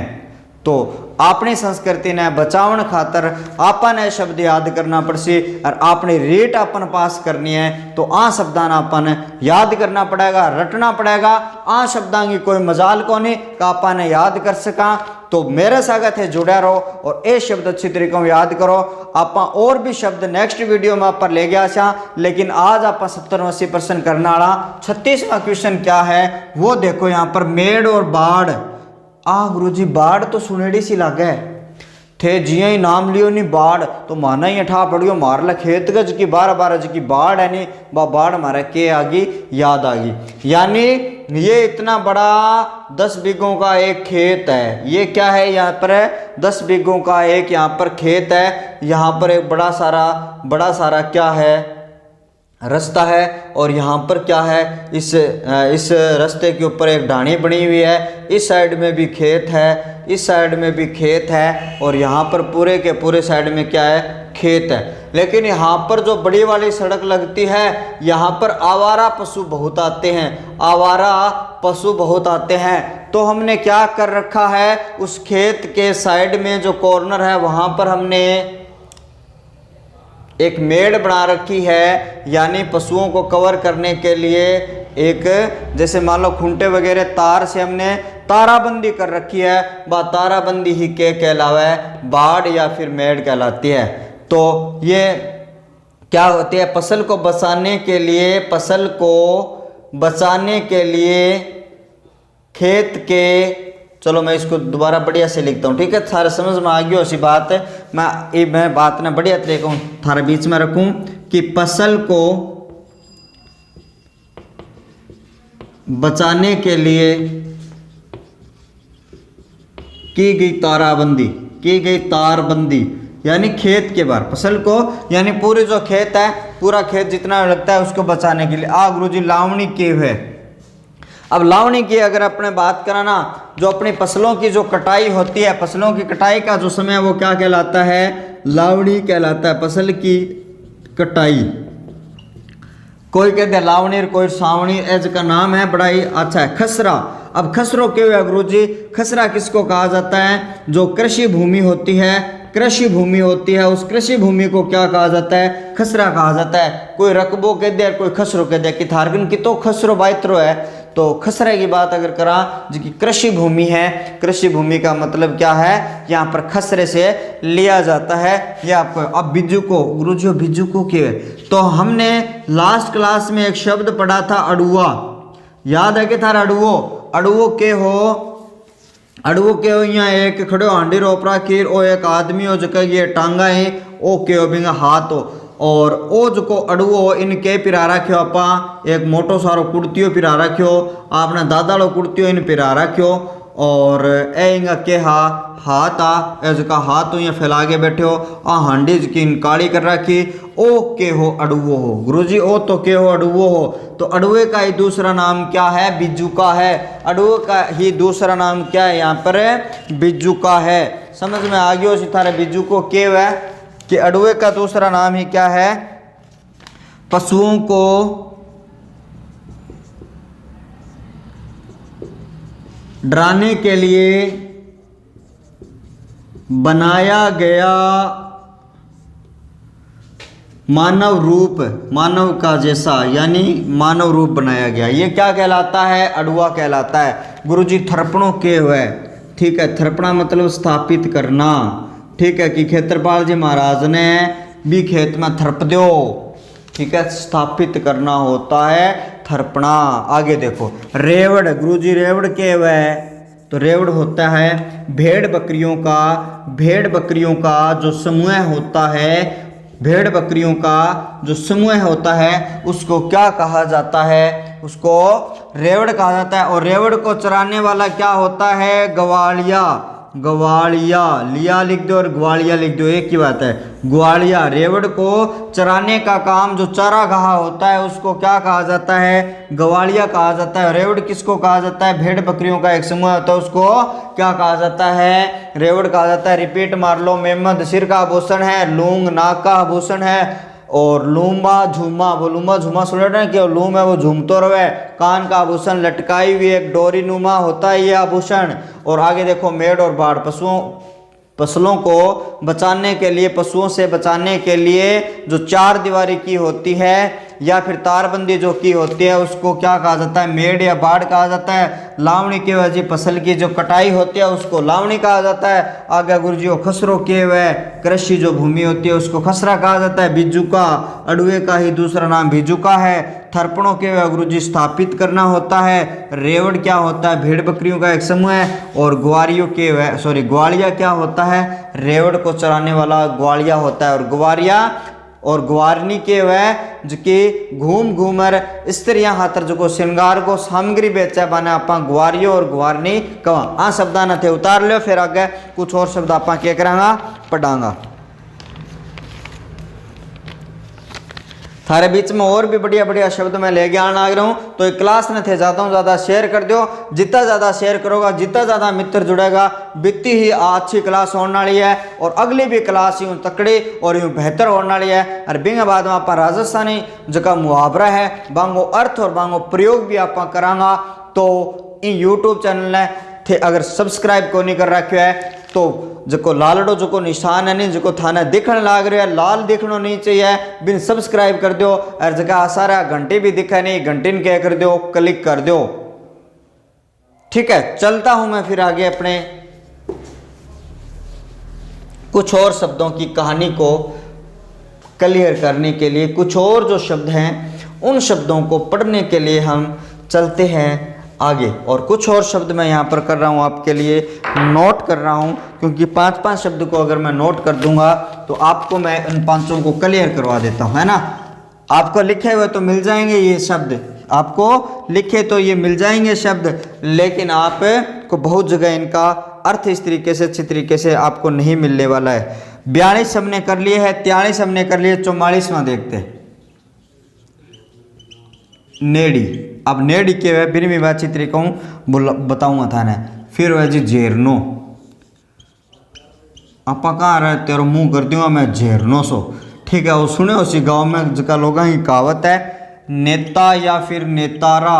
तो अपनी संस्कृति ने बचावन खातर आपन ये शब्द याद करना पड़सी और अपनी रेट अपन पास करनी है। तो आ शब्दान अपन याद करना पड़ेगा, रटना पड़ेगा। आ शब्दां की कोई मजाल को नहीं का अपन याद कर सका। तो मेरे सागत है जुड़ा रहो और ये शब्द अच्छी तरीके से याद करो। आप और भी शब्द नेक्स्ट वीडियो में आप ले गया छा, लेकिन आज आप 70-80% करने वाला 36वां क्वेश्चन क्या है वो देखो। यहाँ पर मेड़ और बाढ़। गुरुजी बाढ़ तो सुनेड़ी सी लागे थे, जिया ही नाम लियो नहीं बाढ़ तो माना ही ठा पड़ियो मार ला खेत गज की 12-12 जी की बाढ़ है नहीं, बाढ़ मारा के आ गई, याद आ गई। यानी ये इतना बड़ा 10 बीघों का एक खेत है। ये क्या है? यहाँ पर 10 बीघों का एक यहाँ पर खेत है। यहाँ पर एक बड़ा सारा क्या है? रास्ता है। और यहाँ पर क्या है? इस रास्ते के ऊपर एक ढाणी बनी हुई है। इस साइड में भी खेत है, इस साइड में भी खेत है, और यहाँ पर पूरे के पूरे साइड में क्या है? खेत है। लेकिन यहाँ पर जो बड़ी वाली सड़क लगती है, यहाँ पर आवारा पशु बहुत आते हैं, आवारा पशु बहुत आते हैं। तो हमने क्या कर रखा है? उस खेत के साइड में जो कॉर्नर है वहाँ पर हमने एक मेड़ बना रखी है, यानी पशुओं को कवर करने के लिए एक, जैसे मान लो खूंटे वगैरह तार से हमने ताराबंदी कर रखी है। वह ताराबंदी ही के कहलावे? बाढ़ या फिर मेड़ कहलाती है। तो ये क्या होती है? फसल को बचाने के लिए, फसल को बचाने के लिए खेत के, चलो मैं इसको दोबारा बढ़िया से लिखता हूँ, ठीक है? थारे समझ में आ गई ऐसी बात है। मैं बात ना बढ़िया तरीके थारे बीच में रखूं कि फसल को बचाने के लिए की गई ताराबंदी, की गई तारबंदी, यानी खेत के बाहर फसल को, यानी पूरे जो खेत है, पूरा खेत जितना लगता है उसको बचाने के लिए। गुरुजी लावणी केव है। अब लावणी की अगर अपने बात करा ना, जो अपनी फसलों की जो कटाई होती है, फसलों की कटाई का जो समय वो क्या कहलाता है? लावणी कहलाता है। फसल की कटाई, कोई कहते हैं लावणी, कोई सावणी, ऐज का नाम है, बड़ा ही अच्छा है। खसरा। अब खसरो क्यों है गुरुजी? खसरा किसको कहा जाता है? जो कृषि भूमि होती है, कृषि भूमि होती है, उस कृषि भूमि को क्या कहा जाता है? खसरा कहा जाता है। कोई रकबो कह दे, कोई खसरो कह दे कि थारगन की तो खसरो बाइत्रो है। तो खसरे की बात अगर करा जिसकी कृषि भूमि है, कृषि भूमि का मतलब क्या है? यहाँ पर खसरे से लिया जाता है। ये आपको अब बिज्जू को, गुरुजी बिज्जू को क्या है? तो हमने लास्ट क्लास में एक शब्द पढ़ा था अड़ुआ, याद है कि थारा? अड़ुओ के हो, अड़ुओ के हो। यहाँ एक खड़ो हांडी रोपरा खीर, ओ एक आदमी हो जगह ये टांगा है, ओ के हो बिंगा हाथ हो, और ओ जो को अड़ुओ इनके पिरा रखो। आप एक मोटो सारो कुर्तियो पिरा रखो, आपने दादाड़ो कुर्तियो इन पिरा रखो, और इंगा के हाथ आ जका हाथ हो या फैला के बैठे हो आ हांडी की काली कर रखी ओ के हो अड़ुओ हो। गुरुजी ओ तो के हो अड़ुओ हो, तो अड़ुए का ही दूसरा नाम क्या है? बिज्जू का है। अड़ुए का ही दूसरा नाम क्या है? यहाँ पर बिज्जू का है। समझ में आ गया सितारे बिज्जू को के है कि अड़ुए का दूसरा नाम ही क्या है? पशुओं को डराने के लिए बनाया गया मानव रूप, मानव का जैसा, यानी मानव रूप बनाया गया। ये क्या कहलाता है? अड़ुआ कहलाता है। गुरुजी थरपणों के हुए, ठीक है। थरपणा मतलब स्थापित करना, ठीक है। कि खेत्रपाल जी महाराज ने भी खेत में थरप दो, ठीक है। स्थापित करना होता है थरपणा। आगे देखो रेवड़, गुरुजी रेवड़ के हुए, तो रेवड़ होता है भेड़ बकरियों का जो समूह होता है, भेड़ बकरियों का जो समूह होता है उसको क्या कहा जाता है? उसको रेवड़ कहा जाता है। और रेवड़ को चराने वाला क्या होता है? ग्वालिया। ग्वालिया लिया लिख दो और ग्वालिया लिख दो, एक ही बात है। ग्वालिया रेवड़ को चराने का काम जो चारागाह होता है उसको क्या कहा जाता है? ग्वालिया कहा जाता है। रेवड़ किसको कहा जाता है? भेड़ बकरियों का एक समूह होता है, उसको क्या कहा जाता है? रेवड़ कहा जाता है। रिपीट मार लो। मेहमद सिर का आभूषण है, लूंग नाक का आभूषण है, और लूम्बा झूमा, वो लूम्बा झूमा सुन रहे हैं कि लूम है वो झूमतो रहे। कान का आभूषण लटकाई हुई एक डोरी नुमा होता है ये आभूषण। और आगे देखो मेड़ और बाढ़, फसलों को बचाने के लिए, पशुओं से बचाने के लिए जो चार दीवारी की होती है या फिर तारबंदी जो की होती है उसको क्या कहा जाता है? मेड़ या बाढ़ कहा जाता है। लावणी के वजह फसल की जो कटाई होती है उसको लावणी कहा जाता है। आगे गुरुजी खसरों के वह कृषि जो भूमि होती है उसको खसरा कहा जाता है। बिज्जू का, अड़ुए का ही दूसरा नाम बिज्जू का है। थरपणों के वह गुरुजी स्थापित करना होता है। रेवड़ क्या होता है? भेड़ बकरियों का एक समूह है। और ग्वालिया क्या होता है? रेवड़ को चराने वाला ग्वालिया होता है। और ग्वारिया और ग्वारनी के वह जो कि घूमर स्त्रियां हाथर जो श्रृंगार को सामग्री बेचा बने आपा ग्वारियो और ग्वारनी कवा। आ शब्दा न थे उतार लो, फिर आगे कुछ और शब्द आपा क्या करांगा? पढ़ांगा। थारे बीच में और भी बढ़िया बढ़िया शब्द मैं लेके आना आ रहा हूँ। तो एक क्लास में थे ज़्यादा ज़्यादा शेयर कर दो। जितना ज़्यादा शेयर करोगा, जितना ज़्यादा मित्र जुड़ेगा, बित्ती ही अच्छी क्लास होने वाली है। और अगली भी क्लास यूँ तकड़ी और यूँ बेहतर होने वाली है। और बिंग बाद में आप राजस्थानी जगह मुहावरा है, बांगो अर्थ और बांगो प्रयोग भी आप करांगा। तो इन यूट्यूब चैनल ने थे अगर सब्सक्राइब को नहीं कर रखे है तो जो लालड़ो जो निशान है नहीं जो थाने दिखने लाग रहा है, लाल दिखना नहीं चाहिए, बिन सब्सक्राइब कर दो। और जगह सारा घंटे भी दिखा नहीं, घंटे ने क्या कर दो? क्लिक कर दो। ठीक है, चलता हूं मैं फिर आगे अपने कुछ और शब्दों की कहानी को क्लियर करने के लिए। कुछ और जो शब्द हैं उन शब्दों को पढ़ने के लिए हम चलते हैं आगे। और कुछ और शब्द मैं यहाँ पर कर रहा हूँ आपके लिए, नोट कर रहा हूँ, क्योंकि 5-5 शब्द को अगर मैं नोट कर दूंगा तो आपको मैं उन 5 को क्लियर करवा देता हूँ, है ना। आपको लिखे हुए तो मिल जाएंगे ये शब्द, आपको लिखे तो ये मिल जाएंगे शब्द, लेकिन आपको बहुत जगह इनका अर्थ इस तरीके से अच्छी तरीके से आपको नहीं मिलने वाला है। 42 हमने कर लिए है, 43 हमने कर लिए, 44वां देखते हैं। नेड़ी। अब नेड़ी के वह फिर भी बातचीत तरीका बताऊंगा था ना। फिर वह जी झेरनो, आप कहाँ रहे तेरा मुंह कर दूंगा मैं झेरनो सो। ठीक है, वो सुने उसी गांव में जगह लोगों की कहावत है, नेता या फिर नेतारा,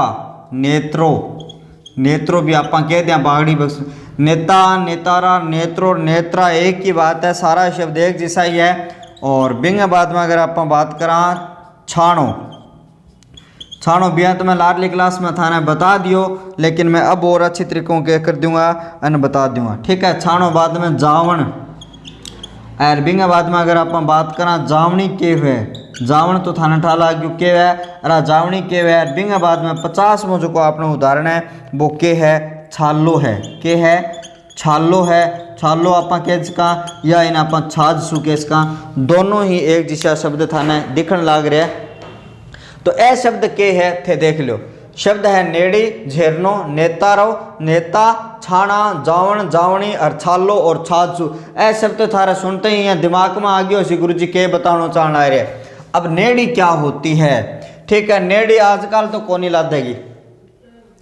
नेत्रो भी आप कह दें बागड़ी बक्स। नेता, नेतारा, नेत्रो, नेत्रा एक ही बात है, सारा शब्द एक जैसा ही है। और बिंग बाद में अगर आप बात करा छाणो बिया तो मैं लाडली क्लास में था ना बता दियो, लेकिन मैं अब और अच्छी तरीकों के कर दूंगा और बता दूंगा। ठीक है, छाणो बाद में जावण। और बिंगा बाद में अगर आप बात करा जावनी के है, जावण तो थाना ठाला क्यों के है, अरे जावनी के है। बिंगा बाद में 50 में जो को आपने उदाहरण है वो के है, छालो है। के है, छालो है। छालो आपा के इसका या इन आपा छाज सुके इसका, दोनों ही एक जैसा शब्द थाने दिखने लाग रहा है। तो ए शब्द के है थे देख लो, शब्द है नेड़ी, झेरनो, नेतारो, नेता, छाना, जावण, जावणी, अरछालो और छाछू। ऐ शब्द थारा सुनते ही हैं दिमाग में आ गया उसी गुरु जी के बताना चाहना रहे। अब नेड़ी क्या होती है? ठीक है, नेड़ी आजकल तो कौन ही ला देगी।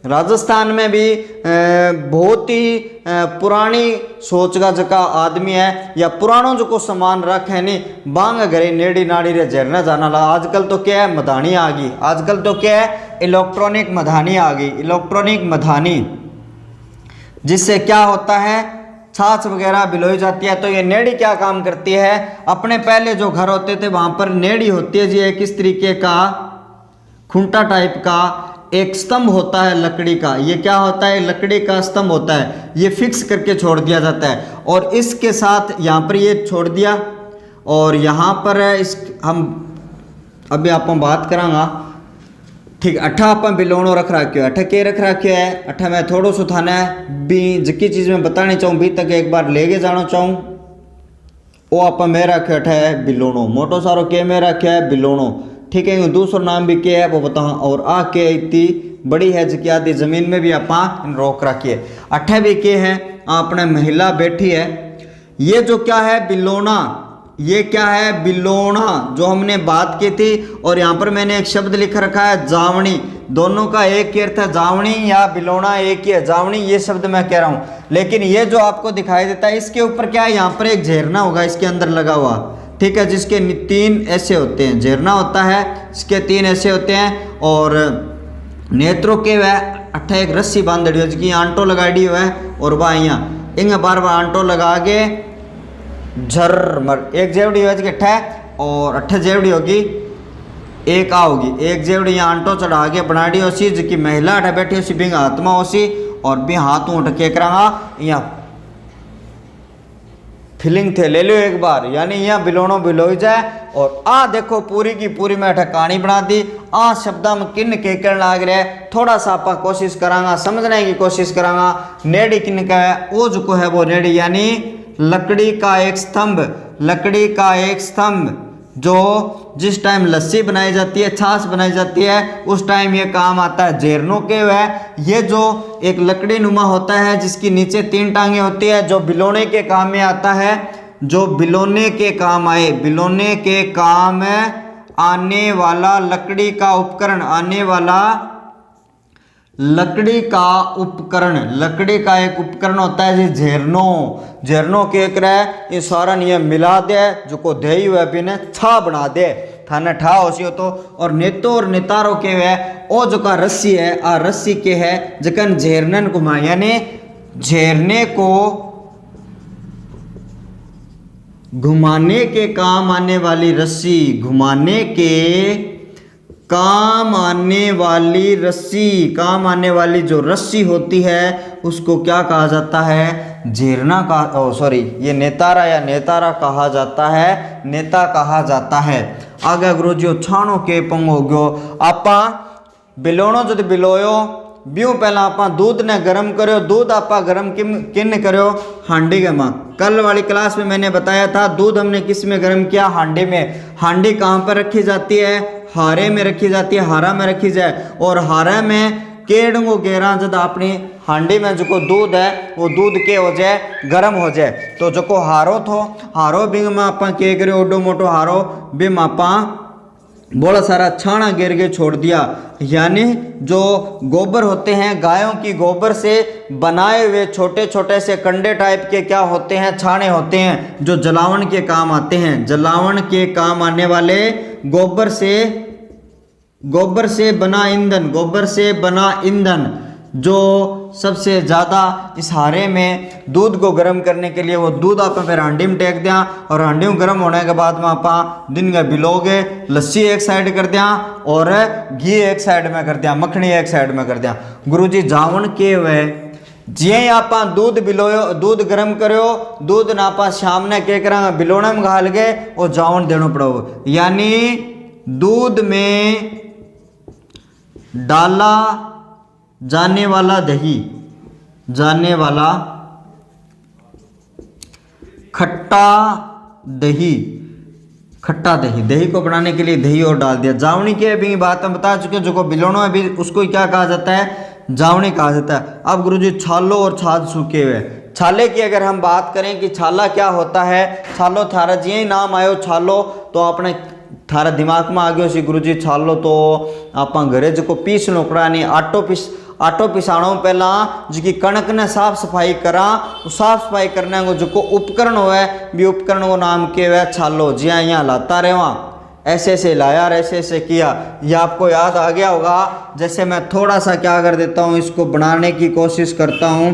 राजस्थान में भी बहुत ही पुरानी सोच का जका आदमी है या पुरानों जो को सामान रख है नहीं बांग घरे नेड़ी नाड़ी रे झरना जाना ला। आजकल तो क्या है, मधानी आ गई। आजकल तो क्या है, इलेक्ट्रॉनिक मधानी आ गई। इलेक्ट्रॉनिक मधानी जिससे क्या होता है, छाछ वगैरह बिलोई जाती है। तो ये नेड़ी क्या काम करती है? अपने पहले जो घर होते थे वहां पर नेड़ी होती है जी, एक इस तरीके का खूंटा टाइप का एक स्तंभ होता है लकड़ी का। ये क्या होता है? लकड़ी का स्तंभ होता है। ये फिक्स करके छोड़ दिया जाता है और इसके साथ यहाँ पर ये छोड़ दिया और यहाँ पर इस हम अभी आप बात करांगा। ठीक, अठा आप बिलोणो रख रखियो है। अठा के रख रखियो है? अठा मैं थोड़ो सो थाने भी जिकी चीज़ में बतानी चाहूँ भी तक एक बार लेके जाना चाहूँ वो आप में रखे अठा है बिलोणो। मोटो सारो के में रखे है बिलोणो। ठीक है, दूसरा नाम भी क्या है वो बताऊँ। और आ के इतनी बड़ी है जिकी आदि जमीन में भी आप रोक रखिए। अठे भी के हैं अपने महिला बैठी है। ये जो क्या है बिलोना, ये क्या है बिलोना जो हमने बात की थी। और यहाँ पर मैंने एक शब्द लिख रखा है जावणी। दोनों का एक ही अर्थ है, जावणी या बिलोना एक ही है। जावणी ये शब्द मैं कह रहा हूँ, लेकिन ये जो आपको दिखाई देता है इसके ऊपर क्या है, यहाँ पर एक झरना होगा इसके अंदर लगा हुआ। ठीक है, जिसके 3 ऐसे होते हैं, झरना होता है इसके 3 ऐसे होते हैं। और नेत्रों के वह अट्ठा एक रस्सी बांधड़ी हो जिसकी आंटो लगाड़ी हुआ है और वह यहाँ इंग बार बार आंटो लगा के झर एक जेवड़ी हो अट्ठा और 8 जेवड़ी होगी, एक आ होगी। एक जेवड़ी यहाँ आंटो चढ़ा के बनाड़ी होसी जिसकी महिला अठा बैठी होसी बिंग आत्मा होसी और भी हाथ उठ के करांगा यहाँ फीलिंग थे ले लो एक बार, यानी यहाँ बिलोणो बिलोई जाए। और आ देखो पूरी की पूरी मैं कहानी बना दी। आ शब्दा में किन के कर लाग रहा है, थोड़ा सा आप कोशिश करांगा समझने की कोशिश करांगा। नेड़ी किन का है, वो जो को है वो नेड़ी यानी लकड़ी का एक स्तंभ। लकड़ी का एक स्तंभ जो जिस टाइम लस्सी बनाई जाती है, छाछ बनाई जाती है, उस टाइम ये काम आता है। झेरनों के वह ये जो एक लकड़ी नुमा होता है जिसकी नीचे 3 टांगे होती है, जो बिलोने के काम में आता है, जो बिलोने के काम आए, बिलोने के काम आने वाला लकड़ी का उपकरण, आने वाला लकड़ी का उपकरण। लकड़ी का एक उपकरण होता है जी झेरनो। झेरनो के एक ये सारा नियम मिला दे जो को दे हुए बिने छा बना दे थाने ठा होसी हो तो। और नेतो और नेतारो के वे ओ जो का रस्सी है, आ रस्सी के है जकन झेरनन घुमा, यानी झेरने को घुमाने के काम आने वाली रस्सी, घुमाने के काम आने वाली रस्सी, काम आने वाली जो रस्सी होती है उसको क्या कहा जाता है? झेरना का सॉरी ये नेतारा या नेतारा कहा जाता है, नेता कहा जाता है। आगे गुरु जी छाणो के पंग हो गयो। आपा बिलोणो जब बिलोयो ब्यू पहला आपा दूध ने गर्म करो। दूध आपा गर्म किन करो? हांडी के मां। कल वाली क्लास में मैंने बताया था दूध हमने किस में गर्म किया? हांडी में। हांडी कहाँ पर रखी जाती है? हारे में रखी जाती है, हारा में रखी जाए। और हारा में केड़ो गेरा जब अपनी हांडी में जो दूध है वो दूध के हो जाए गर्म हो जाए तो जो को हारो थो, हारो बिंग में आप के करे ओडो मोटो हारो बिम आपा बड़ा सारा छाना गिर के छोड़ दिया। यानी जो गोबर होते हैं गायों की गोबर से बनाए हुए छोटे छोटे से कंडे टाइप के क्या होते हैं? छाने होते हैं जो जलावन के काम आते हैं। जलावन के काम आने वाले गोबर से बना ईंधन, गोबर से बना ईंधन जो सबसे ज़्यादा इस हारे में दूध को गर्म करने के लिए वो दूध आप फिर हांडी में टेक दिया और हांडी में गर्म होने के बाद में आप दिन का बिलोगे, लस्सी एक साइड कर दिया और घी एक साइड में कर दिया, मखनी एक साइड में कर दिया। गुरुजी जावन के वे जिये आप दूध बिलोयो, दूध गर्म करो, दूध ना आप शाम ने के करा बिलोने में घाल गए और जावन देना पड़ो। यानी दूध में डाला जाने वाला दही, जाने वाला खट्टा दही खट्टा दही, दही को बनाने के लिए दही और डाल दिया। जावनी की भी बात हम बता चुके, जो को बिलोनो है भी उसको क्या कहा जाता है, जावनी कहा जाता है। अब गुरुजी छालो और छाछ सूखे हुए, छाले की अगर हम बात करें कि छाला क्या होता है, छालो थारा जी ही नाम आयो छालो तो आपने थारा दिमाग में आ गयो सी गुरुजी छालो तो आप घरे जो पीस लोकड़ा नहीं आटो पिसाणो पहला जी कणक ने साफ सफाई करा, साफ सफाई करने को जो उपकरण होवे भी उपकरण को नाम के हुआ छालो। जी हाँ, यहाँ लाता रहे ऐसे ऐसे लाया और ऐसे ऐसे किया, ये आपको याद आ गया होगा। जैसे मैं थोड़ा सा क्या कर देता हूँ, इसको बनाने की कोशिश करता हूँ,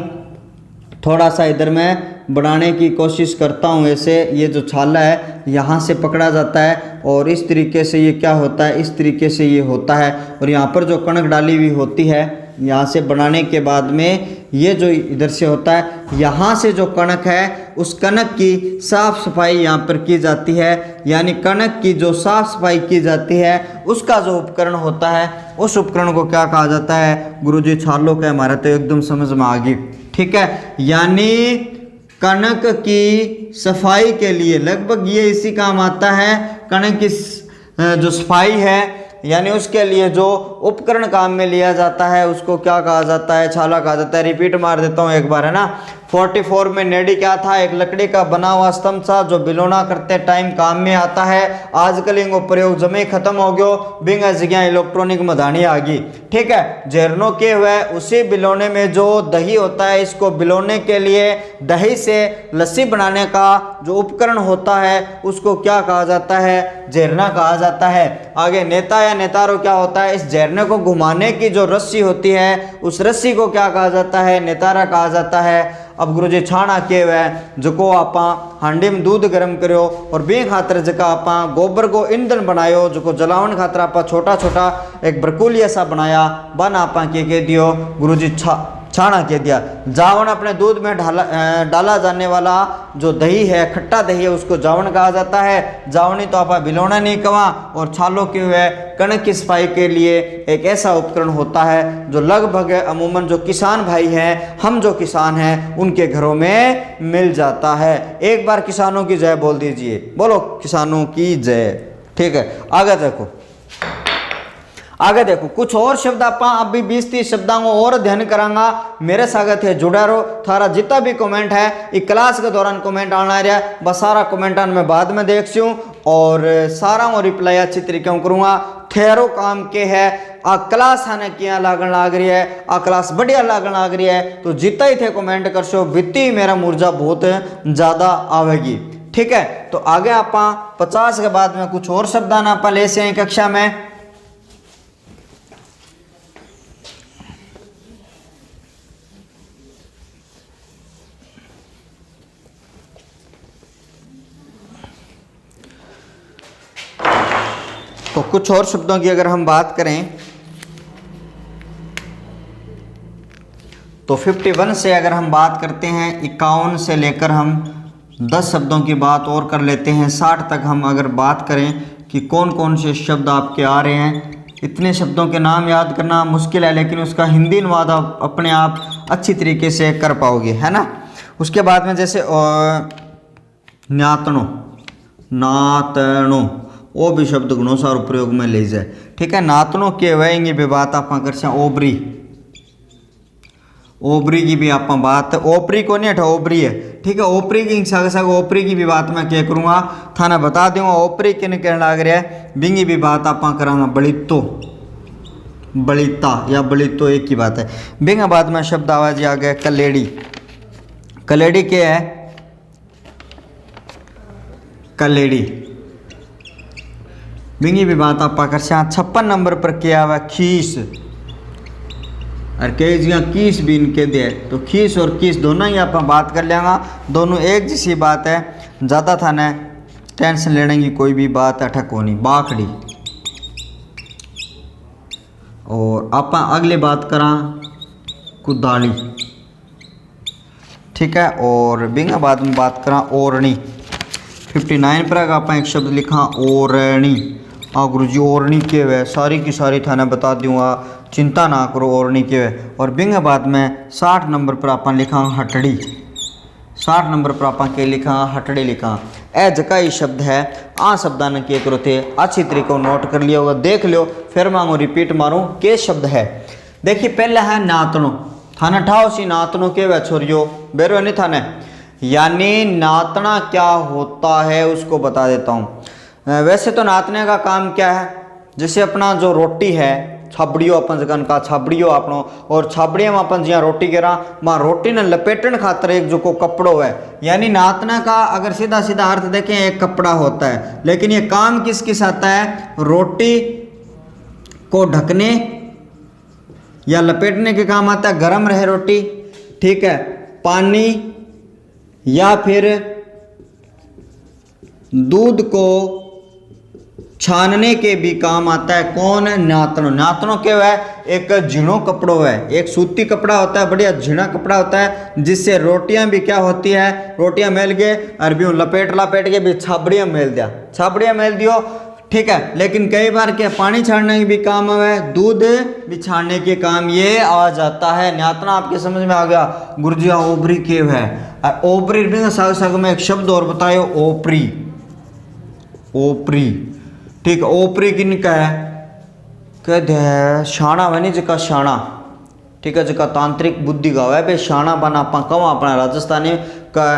थोड़ा सा इधर मैं बनाने की कोशिश करता हूँ। ऐसे ये जो छाला है यहाँ से पकड़ा जाता है और इस तरीके से ये क्या होता है, इस तरीके से ये होता है। और यहाँ पर जो कणक डाली हुई होती है, यहाँ से बनाने के बाद में ये जो इधर से होता है, यहाँ से जो कणक है उस कणक की साफ सफाई यहाँ पर की जाती है। यानी कणक की जो साफ सफाई की जाती है उसका जो उपकरण होता है, उस उपकरण को क्या कहा जाता है गुरुजी, छालो का। हमारा तो एकदम समझ में आ गई, ठीक है। यानी कणक की सफाई के लिए लगभग ये इसी काम आता है। कणक की जो सफाई है यानी उसके लिए जो उपकरण काम में लिया जाता है उसको क्या कहा जाता है, छाला कहा जाता है। रिपीट मार देता हूँ एक बार, है ना। 44 में नेडी क्या था, एक लकड़ी का बना हुआ स्तंभ था जो बिलोना करते टाइम काम में आता है। आजकल इनको प्रयोग जमे खत्म हो गयो, बिंग जगह इलेक्ट्रॉनिक मधानी आ गई, ठीक है। झरनों के हुए उसी बिलोने में जो दही होता है, इसको बिलोने के लिए दही से लस्सी बनाने का जो उपकरण होता है उसको क्या कहा जाता है, झरना कहा जाता है। आगे नेता या नेतारो क्या होता है, इस झरने को घुमाने की जो रस्सी होती है उस रस्सी को क्या कहा जाता है, नेतारा कहा जाता है। अब गुरुजी छाणा के हुए जो को आपा हांडी में दूध गर्म करो और बे खातर जका आपा गोबर को ईंधन बनायो, जो को जलावन खातर आपा छोटा छोटा एक बरकुलिया सा बनाया, बन आपा के दियो गुरुजी छाणा के दिया। जावन अपने दूध में डाला जाने वाला जो दही है, खट्टा दही है, उसको जावन कहा जाता है। जावनी तो आप बिलोना नहीं कहा। और छालो के हुए कणक की सफाई के लिए एक ऐसा उपकरण होता है जो लगभग अमूमन जो किसान भाई हैं, हम जो किसान हैं, उनके घरों में मिल जाता है। एक बार किसानों की जय बोल दीजिए, बोलो किसानों की जय, ठीक है। आगे देखो कुछ और शब्द आप अभी 20-30 शब्दों को और अध्ययन करांगा। मेरे साथ है जुड़ा रहो। थारा जितना भी कमेंट है इस क्लास के दौरान कमेंट आना रहा, बस सारा कमेंट मैं बाद में देख सूँ और सारा वो रिप्लाई अच्छी तरीके से करूँगा। ठहरो काम के है, आ क्लास आने क्या लागन लाग रही है, आ क्लास बढ़िया लागन लाग रही है, तो जितना ही थे कमेंट कर सो बिती मेरा ऊर्जा बहुत ज़्यादा आवेगी, ठीक है। तो आगे आप 50 के बाद में कुछ और शब्द आना आप ले से कक्षा में। तो कुछ और शब्दों की अगर हम बात करें तो 51 से अगर हम बात करते हैं, 51 से लेकर हम 10 शब्दों की बात और कर लेते हैं। 60 तक हम अगर बात करें कि कौन कौन से शब्द आपके आ रहे हैं। इतने शब्दों के नाम याद करना मुश्किल है, लेकिन उसका हिंदी अनुवाद आप अपने आप अच्छी तरीके से कर पाओगे, है ना। उसके बाद में जैसे न्यातनो, नातनो, वो भी शब्द गुणों सारो प्रयोग में ले जाए, ठीक है। नातनों के वहेंगे भी बात आप कर ओबरी, ओबरी की भी आप बात, ओपरी को नहीं हटा ओबरी है, ठीक है। ओपरी की ओपरी की भी बात मैं क्या करूँगा थाना बता दूंगा। ओपरी किन कहने लग रहा है, बिंगी भी बात आप करांगा। बलितो, बलिता या बलितो एक ही बात है। बिंग बाद में शब्द आवाज आ गया कलेड़ी। कलेड़ी क्या है, कलेड़ी। बिंगी भी बात आप कर 56 नंबर पर क्या हुआ, खीस। और कई जगह कीस भी इनके दे, तो खीस और कीस दोनों ही आप बात कर लेंगे, दोनों एक जैसी बात है। ज़्यादा था ना टेंशन लेने की कोई भी बात अटक होनी। बाखड़ी। और आप अगली बात करा कुदाली, ठीक है। और बिंगा बाद में बात करा ओरणी। 59 पर आप एक शब्द लिखा ओरणी। गुरुजी ओरणी के वे सारी की सारी थाने बता दूंगा, चिंता ना करो ओरणी के वे। और बिंग बाद में 60 नंबर पर अपन लिखा हटड़ी। 60 नंबर पर आप के लिखा हटड़ी लिखा। ए जका ही शब्द है आ शब्दा ने के करो थे अच्छी तरीके नोट कर लिया होगा, देख लियो फिर मांगो रिपीट मारूं के शब्द है। देखिए पहला है नातनो, थाना ठाओ सी नातनो के वह छोरियो बेरो नहीं थाने, यानी नातना क्या होता है उसको बता देता हूँ। वैसे तो नातने का काम क्या है, जैसे अपना जो रोटी है छाबड़ियो अपन जगन का छाबड़ियो आपनो, और छाबड़िया में अपन जिया रोटी करा मां रोटी ने लपेटन खातर एक जो को कपड़ो है, यानी नातना का अगर सीधा सीधा अर्थ देखें एक कपड़ा होता है, लेकिन ये काम किस किस आता है, रोटी को ढकने या लपेटने के काम आता है, गर्म रहे रोटी, ठीक है, पानी या फिर दूध को छानने के भी काम आता है। कौन? नातनो। नातनो क्या है, एक झीणो कपड़ो है, एक सूती कपड़ा होता है, बढ़िया झीणा कपड़ा होता है, जिससे रोटियां भी क्या होती है, रोटियां मेल के और भी लपेट के भी छाबड़ियां मेल दिया, छाबड़ियां मेल दियो, ठीक है। लेकिन कई बार क्या पानी छाड़ने के भी काम है, दूध भी छाड़ने के काम ये आ जाता है। नातना आपके समझ में आ गया। गुरुजी ओबरी केव है, और ओबरी भी साग साग में एक शब्द और बतायो, ओपरी, ओपरी, ठीक है। ओपरी किन का है, कहते हैं शाणा बनी जका शाणा, ठीक है, जका तांत्रिक बुद्धि का है भाई शाणा बना अपना कम अपना राजस्थानी का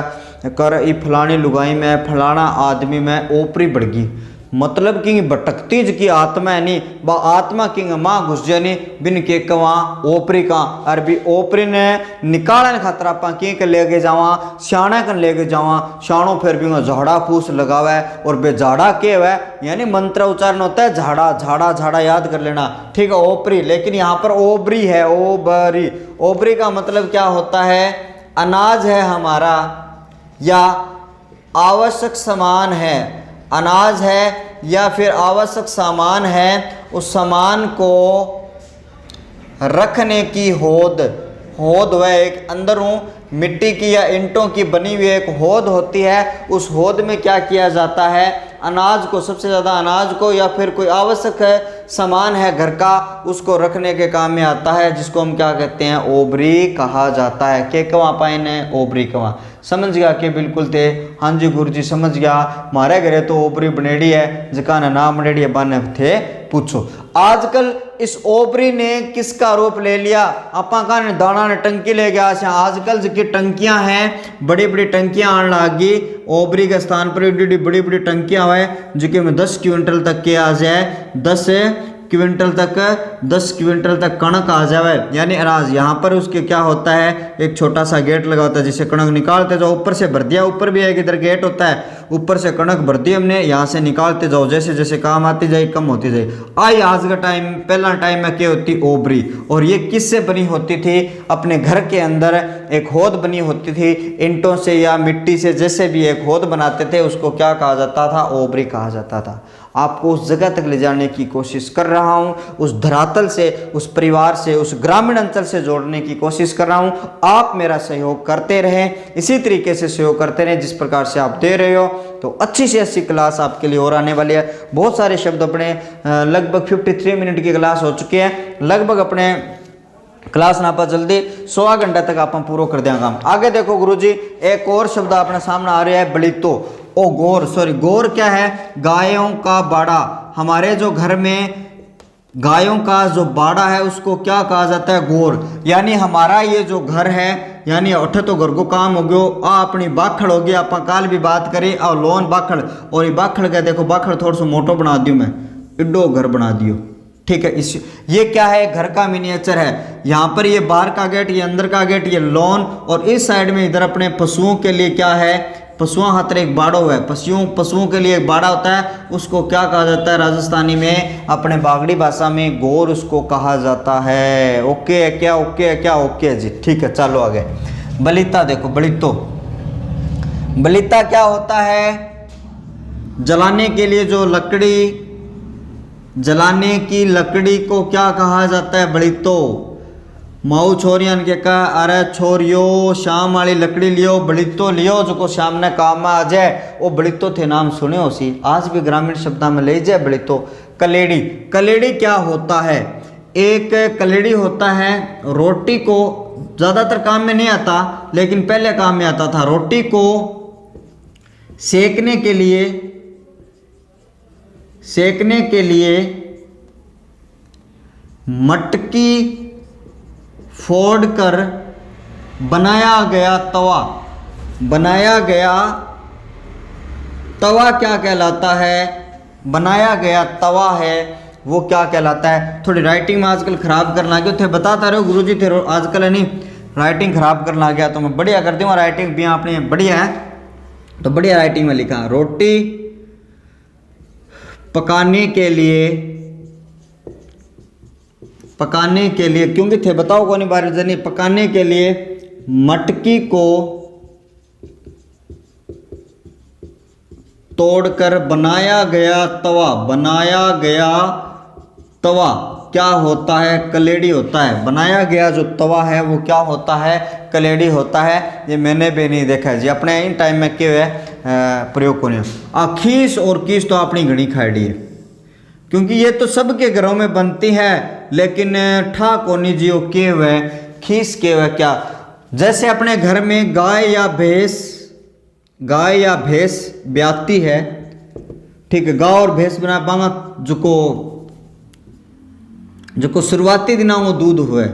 कर ई फलानी लुगाई में फलाना आदमी में ओपरी बढ़ गई, मतलब कि भटकती जी की आत्मा है नहीं बा आत्मा की माँ घुस जानी बिन के कवा ओपरी का, अरबी ओपरी ने निकालने खातर आप के लेके जावा सियाणा कन लेके जावा, शाणो फिर भी झाड़ा फूस लगावे, और बे झाड़ा के है यानी मंत्र उच्चारण होता है झाड़ा झाड़ा झाड़ा याद कर लेना, ठीक है, ओपरी। लेकिन यहाँ पर ओबरी है, ओबरी, ओबरी का मतलब क्या होता है, अनाज है हमारा या आवश्यक सामान है, अनाज है या फिर आवश्यक सामान है, उस सामान को रखने की होद, होद वह एक अंदरों मिट्टी की या ईंटों की बनी हुई एक होद होती है, उस होद में क्या किया जाता है, अनाज को, सबसे ज़्यादा अनाज को या फिर कोई आवश्यक है सामान है घर का, उसको रखने के काम में आता है, जिसको हम क्या कहते हैं, ओबरी कहा जाता है। के कवा पाए ने ओबरी कवा, समझ गया के बिल्कुल थे, हाँ जी गुरुजी समझ गया, हमारे घरे तो ओबरी बनेड़ी है, जका ना नाम बनेड़ी बने थे पूछो। आजकल इस ओबरी ने किसका रूप ले लिया, आपा का ने दाना ने टंकी ले गया, आजकल जिसकी टंकियां हैं बड़ी बड़ी टंकियां आने लगी, ओबरी के स्थान पर बड़ी बड़ी टंकियां हुए जिसके में 10 क्विंटल तक के आ जाए, 10 क्विंटल तक कणक आ जाए, यानी अनाज। यहाँ पर उसके क्या होता है, एक छोटा सा गेट लगा होता है जिससे कणक निकालते जाओ, ऊपर से भर दिया, ऊपर भी एक इधर गेट होता है, ऊपर से कणक भर दी हमने, यहाँ से निकालते जाओ, जैसे जैसे काम आती जाए कम होती जाए। आई आज का टाइम, पहला टाइम में क्या होती, ओबरी, और ये किससे बनी होती थी, अपने घर के अंदर एक होद बनी होती थी, ईंटों से या मिट्टी से, जैसे भी एक होद बनाते थे, उसको क्या कहा जाता था, ओबरी कहा जाता था। आपको उस जगह तक ले जाने की कोशिश कर रहा हूं, उस धरातल से, उस परिवार से, उस ग्रामीण अंचल से जोड़ने की कोशिश कर रहा हूं। आप मेरा सहयोग करते रहें, इसी तरीके से सहयोग करते रहें जिस प्रकार से आप दे रहे हो, तो अच्छी से अच्छी क्लास आपके लिए और आने वाली है। बहुत सारे शब्द अपने लगभग 53 मिनट की क्लास हो चुकी है, लगभग अपने क्लास ना पर जल्दी 1.25 घंटा तक आप पूरा कर देंगे काम। आगे देखो गुरुजी, एक और शब्द अपने सामने आ रहा है, बलितो, ओ गोर, सॉरी गोर क्या है, गायों का बाड़ा। हमारे जो घर में गायों का जो बाड़ा है उसको क्या कहा जाता है, गोर। यानी हमारा ये जो घर है, यानी अठे तो घर को काम हो गयो, आ अपनी बाखड़ हो गया, आप काल भी बात करें आ लोन बाखड़, और ये बाखड़ का देखो, बाखड़ थोड़ा सा मोटो बना दियो, मैं इड्डो घर बना दियो, ठीक है। इस ये क्या है, घर का मिनिएचर है। यहाँ पर ये बाहर का गेट, ये अंदर का गेट, ये लॉन, और इस साइड में इधर अपने पशुओं के लिए क्या है, पशुओं खातर एक बाड़ो है, पशुओं के लिए एक बाड़ा होता है, उसको क्या कहा जाता है राजस्थानी में, अपने बागड़ी भाषा में गोर उसको कहा जाता है। ओके है क्या, ओके है क्या, ओके है जी, ठीक है। चलो आगे, बलिता देखो, बलितो, बलिता क्या होता है, जलाने के लिए जो लकड़ी, जलाने की लकड़ी को क्या कहा जाता है, बलितो। माऊ छोरियन के कहा, अरे छोरियो शाम वाली लकड़ी लियो, बलितो लियो, जो को शाम ने काम में आ जाए, वो बलितो थे, नाम सुने हो सी, आज भी ग्रामीण शब्द में ले जाए बलितो। कलेड़ी, कलेड़ी क्या होता है, एक कलेड़ी होता है, रोटी को ज़्यादातर काम में नहीं आता, लेकिन पहले काम में आता था। रोटी को सेकने के लिए मटकी फोड़कर बनाया गया तवा क्या कहलाता है? बनाया गया तवा है वो क्या कहलाता है? थोड़ी राइटिंग में आजकल ख़राब करना गया थे, बताता रहो गुरुजी थे आजकल है नहीं राइटिंग ख़राब करना गया, तो मैं बढ़िया कर दूँगा राइटिंग भी आपने बढ़िया है, तो बढ़िया राइटिंग में लिखा रोटी पकाने के लिए क्योंकि थे बताओ कौन बार जनी पकाने के लिए मटकी को तोड़कर बनाया गया तवा क्या होता है? कलेड़ी होता है। बनाया गया जो तवा है वो क्या होता है? कलेड़ी होता है। ये मैंने भी नहीं देखा जी, अपने इन टाइम में क्यों है प्रयोग को नहीं। खीस और कीस तो अपनी घड़ी खाड़ी है, क्योंकि ये तो सबके घरों में बनती है, लेकिन ठा कोनी जी के हुए खीस के हुए क्या? जैसे अपने घर में गाय या भैंस ब्याती है, ठीक है, गाय और भैंस बना पांगा जो शुरुआती दिनों वो दूध हुए,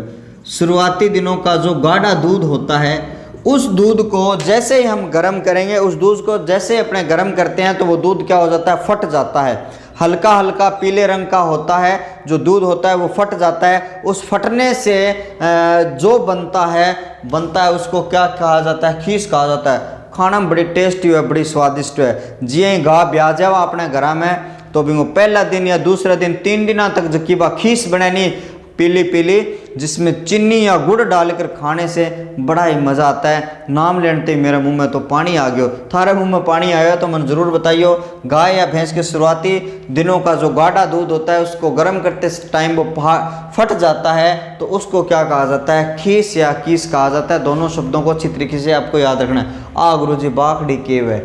शुरुआती दिनों का जो गाढ़ा दूध होता है, उस दूध को जैसे ही हम गर्म करेंगे, उस दूध को जैसे अपने गर्म करते हैं तो वो दूध क्या हो जाता है? फट जाता है। हल्का हल्का पीले रंग का होता है जो दूध होता है, वो फट जाता है। उस फटने से जो बनता है उसको क्या कहा जाता है? खीस कहा जाता है। खाना में बड़ी टेस्टी है, बड़ी स्वादिष्ट है। जी गा ब्याह जावा अपने घर में तो भी वो पहला दिन या दूसरा दिन 3 दिन तक जकीबा खीस बनानी पीली पीली, जिसमें चीनी या गुड़ डालकर खाने से बड़ा ही मज़ा आता है। नाम लेते ही मेरे मुंह में तो पानी आ गया। थारे मुंह में पानी आया तो मन ज़रूर बताइयो। गाय या भैंस के शुरुआती दिनों का जो गाढ़ा दूध होता है उसको गर्म करते टाइम वो फट जाता है, तो उसको क्या कहा जाता है? खीस या कीस कहा जाता है। दोनों शब्दों को अच्छी तरीके से आपको याद रखना है। गुरुजी बाखड़ी के हुए,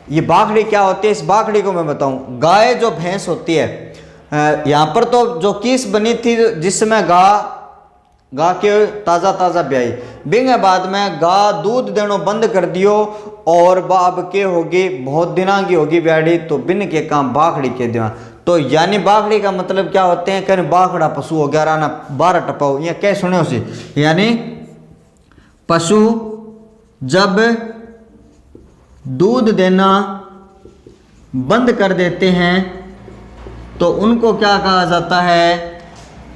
ये बाखड़ी क्या होती है? इस बाखड़ी को मैं बताऊं। गाय जो भैंस होती है, यहाँ पर तो जो कीस बनी थी जिसमें गा के ताज़ा ब्याई बिंग बाद में गा दूध देनो बंद कर दियो और बाब के होगी बहुत दिना की होगी ब्याड़ी, तो बिन के काम बाखड़ी के दिया। तो यानी बाखड़ी का मतलब क्या होते हैं? कहने बाखड़ा पशु हो गया राना 12 टपाओ, ये क्या सुने उसे? यानी पशु जब दूध देना बंद कर देते हैं तो उनको क्या कहा जाता है?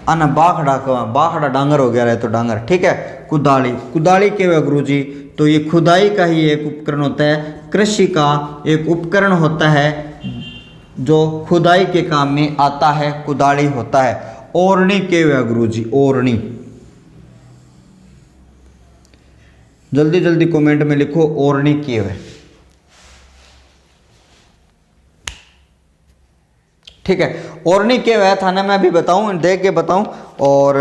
अना बाखड़ा डांगर हो गया रहे तो डांगर, ठीक है। कुदाली के वे गुरुजी, तो ये खुदाई का ही एक उपकरण होता है, कृषि का एक उपकरण होता है जो खुदाई के काम में आता है, कुदाली होता है। ओरनी के वे गुरुजी, ओरनी, जल्दी जल्दी कमेंट में लिखो ओरनी के वे, ठीक है। ओरनी के वह थाना मैं अभी बताऊं, देख के बताऊं, और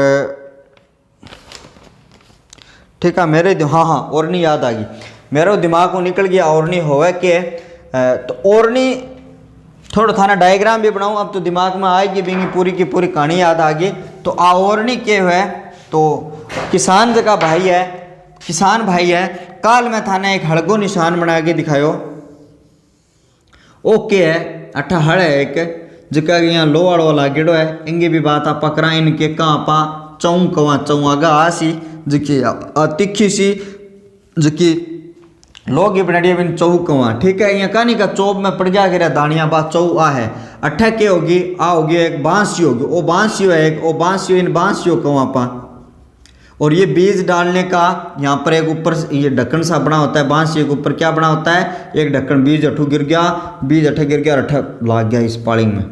ठीक है मेरे हाँ ओरनी याद आ गई, मेरे दिमाग को निकल गया ओरनी होवे के। तो ओरनी थोड़ा थाना डायग्राम भी बनाऊं, अब तो दिमाग में आएगी भी पूरी की पूरी कहानी याद आ गई। तो ओरनी के है तो किसान जगह भाई है, किसान भाई है। काल में थाने एक हड़गो निशान बना के दिखायो, ओके है अठा हड़ है एक जिका यहाँ लोहाड़ो लागेड़ो है। इंगे भी बात आप करा इनके कहाँ पा चौंकवा चौआगा आसी जिकी तिखी सी जिकी लोग ही बनाड़ी बिन चौकवा, ठीक है। यहाँ कहानी का चौब में पड़ गया गिरा दानिया बात चौ आ है अठा के होगी आ होगी एक बांसी होगी, ओ बांसियो है एक, ओ बांसियो इन बांसियो कवा पा। और ये बीज डालने का यहाँ पर एक ऊपर ये ढक्कन सा बना होता है, बांसी के ऊपर क्या बना होता है? एक ढक्कन। बीज अठू गिर गया, बीज अठा गिर गया, अठा लाग गया इस पाली में,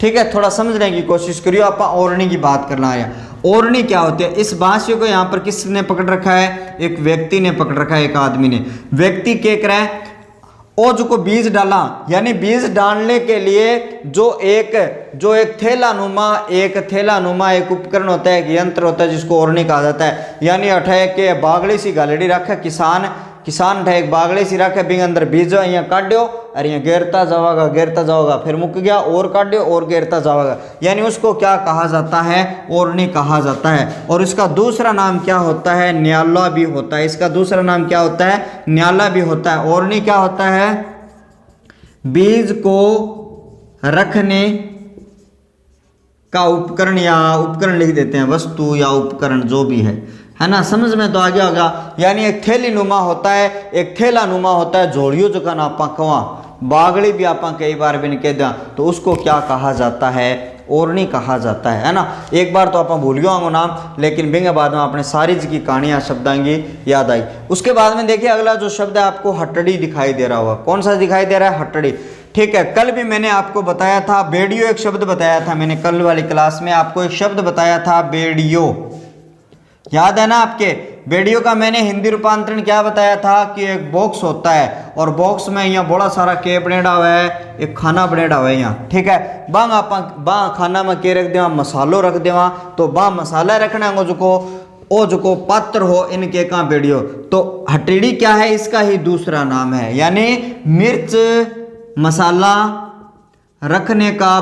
ठीक है। थोड़ा समझने की कोशिश करियो। आप ओरनी की बात करना है। ओरनी क्या होती है? इस बांसी को यहाँ पर किसने पकड़ रखा है? एक व्यक्ति ने पकड़ रखा है, एक आदमी ने। व्यक्ति क्या कर रहा है? ओ जो को बीज डाला, यानी बीज डालने के लिए जो एक थैला नुमा एक उपकरण होता है, एक यंत्र होता है जिसको ओरनी कहा जाता है। यानी अठे के बागड़ी सी गालड़ी रखे किसान ठे एक बागड़े सी रखे बिंग अंदर बीज यहाँ काट्यो और यहाँ गिरता जाओगा फिर मुक गया और काट्यो और गिरता जाओगा, यानी उसको क्या कहा जाता है, ओरनी कहा जाता है। और इसका दूसरा नाम क्या होता है, न्याला भी होता है। इसका दूसरा नाम क्या होता है, न्याला भी होता है। ओरनी क्या होता है, बीज को रखने का उपकरण, या उपकरण लिख देते हैं, वस्तु या उपकरण जो भी है ना, समझ में तो आ गया होगा। यानी एक थैली नुमा होता है, एक थैला नुमा होता है, जोड़ियो जो का आपा कवा बागड़ी भी आपा कई बार भी नहीं कह दिया, तो उसको क्या कहा जाता है, ओरनी कहा जाता है ना। एक बार तो आप भूल गया होंगे नाम, लेकिन बिंगे बाद में आपने सारी की कहानियां शब्दांगी याद आई। उसके बाद में देखिए अगला जो शब्द है आपको हटड़ी दिखाई दे रहा होगा। कौन सा दिखाई दे रहा है, हटड़ी। ठीक है, कल भी मैंने आपको बताया था बेड़ियो, एक शब्द बताया था मैंने कल वाली क्लास में आपको एक शब्द बताया था बेड़ियो, याद है ना आपके। बेड़ियो का मैंने हिंदी रूपांतरण क्या बताया था कि एक बॉक्स होता है और बॉक्स में यहाँ बड़ा सारा के बनेड़ा हुआ है, एक खाना बनेड़ा हुआ है यहाँ। ठीक है, बांग आप खाना में के रख देवा, मसालो रख देवा, तो बा मसाला रखना जो पात्र हो इनके का बेड़ियो। तो हटड़ी क्या है, इसका ही दूसरा नाम है, यानी मिर्च मसाला रखने का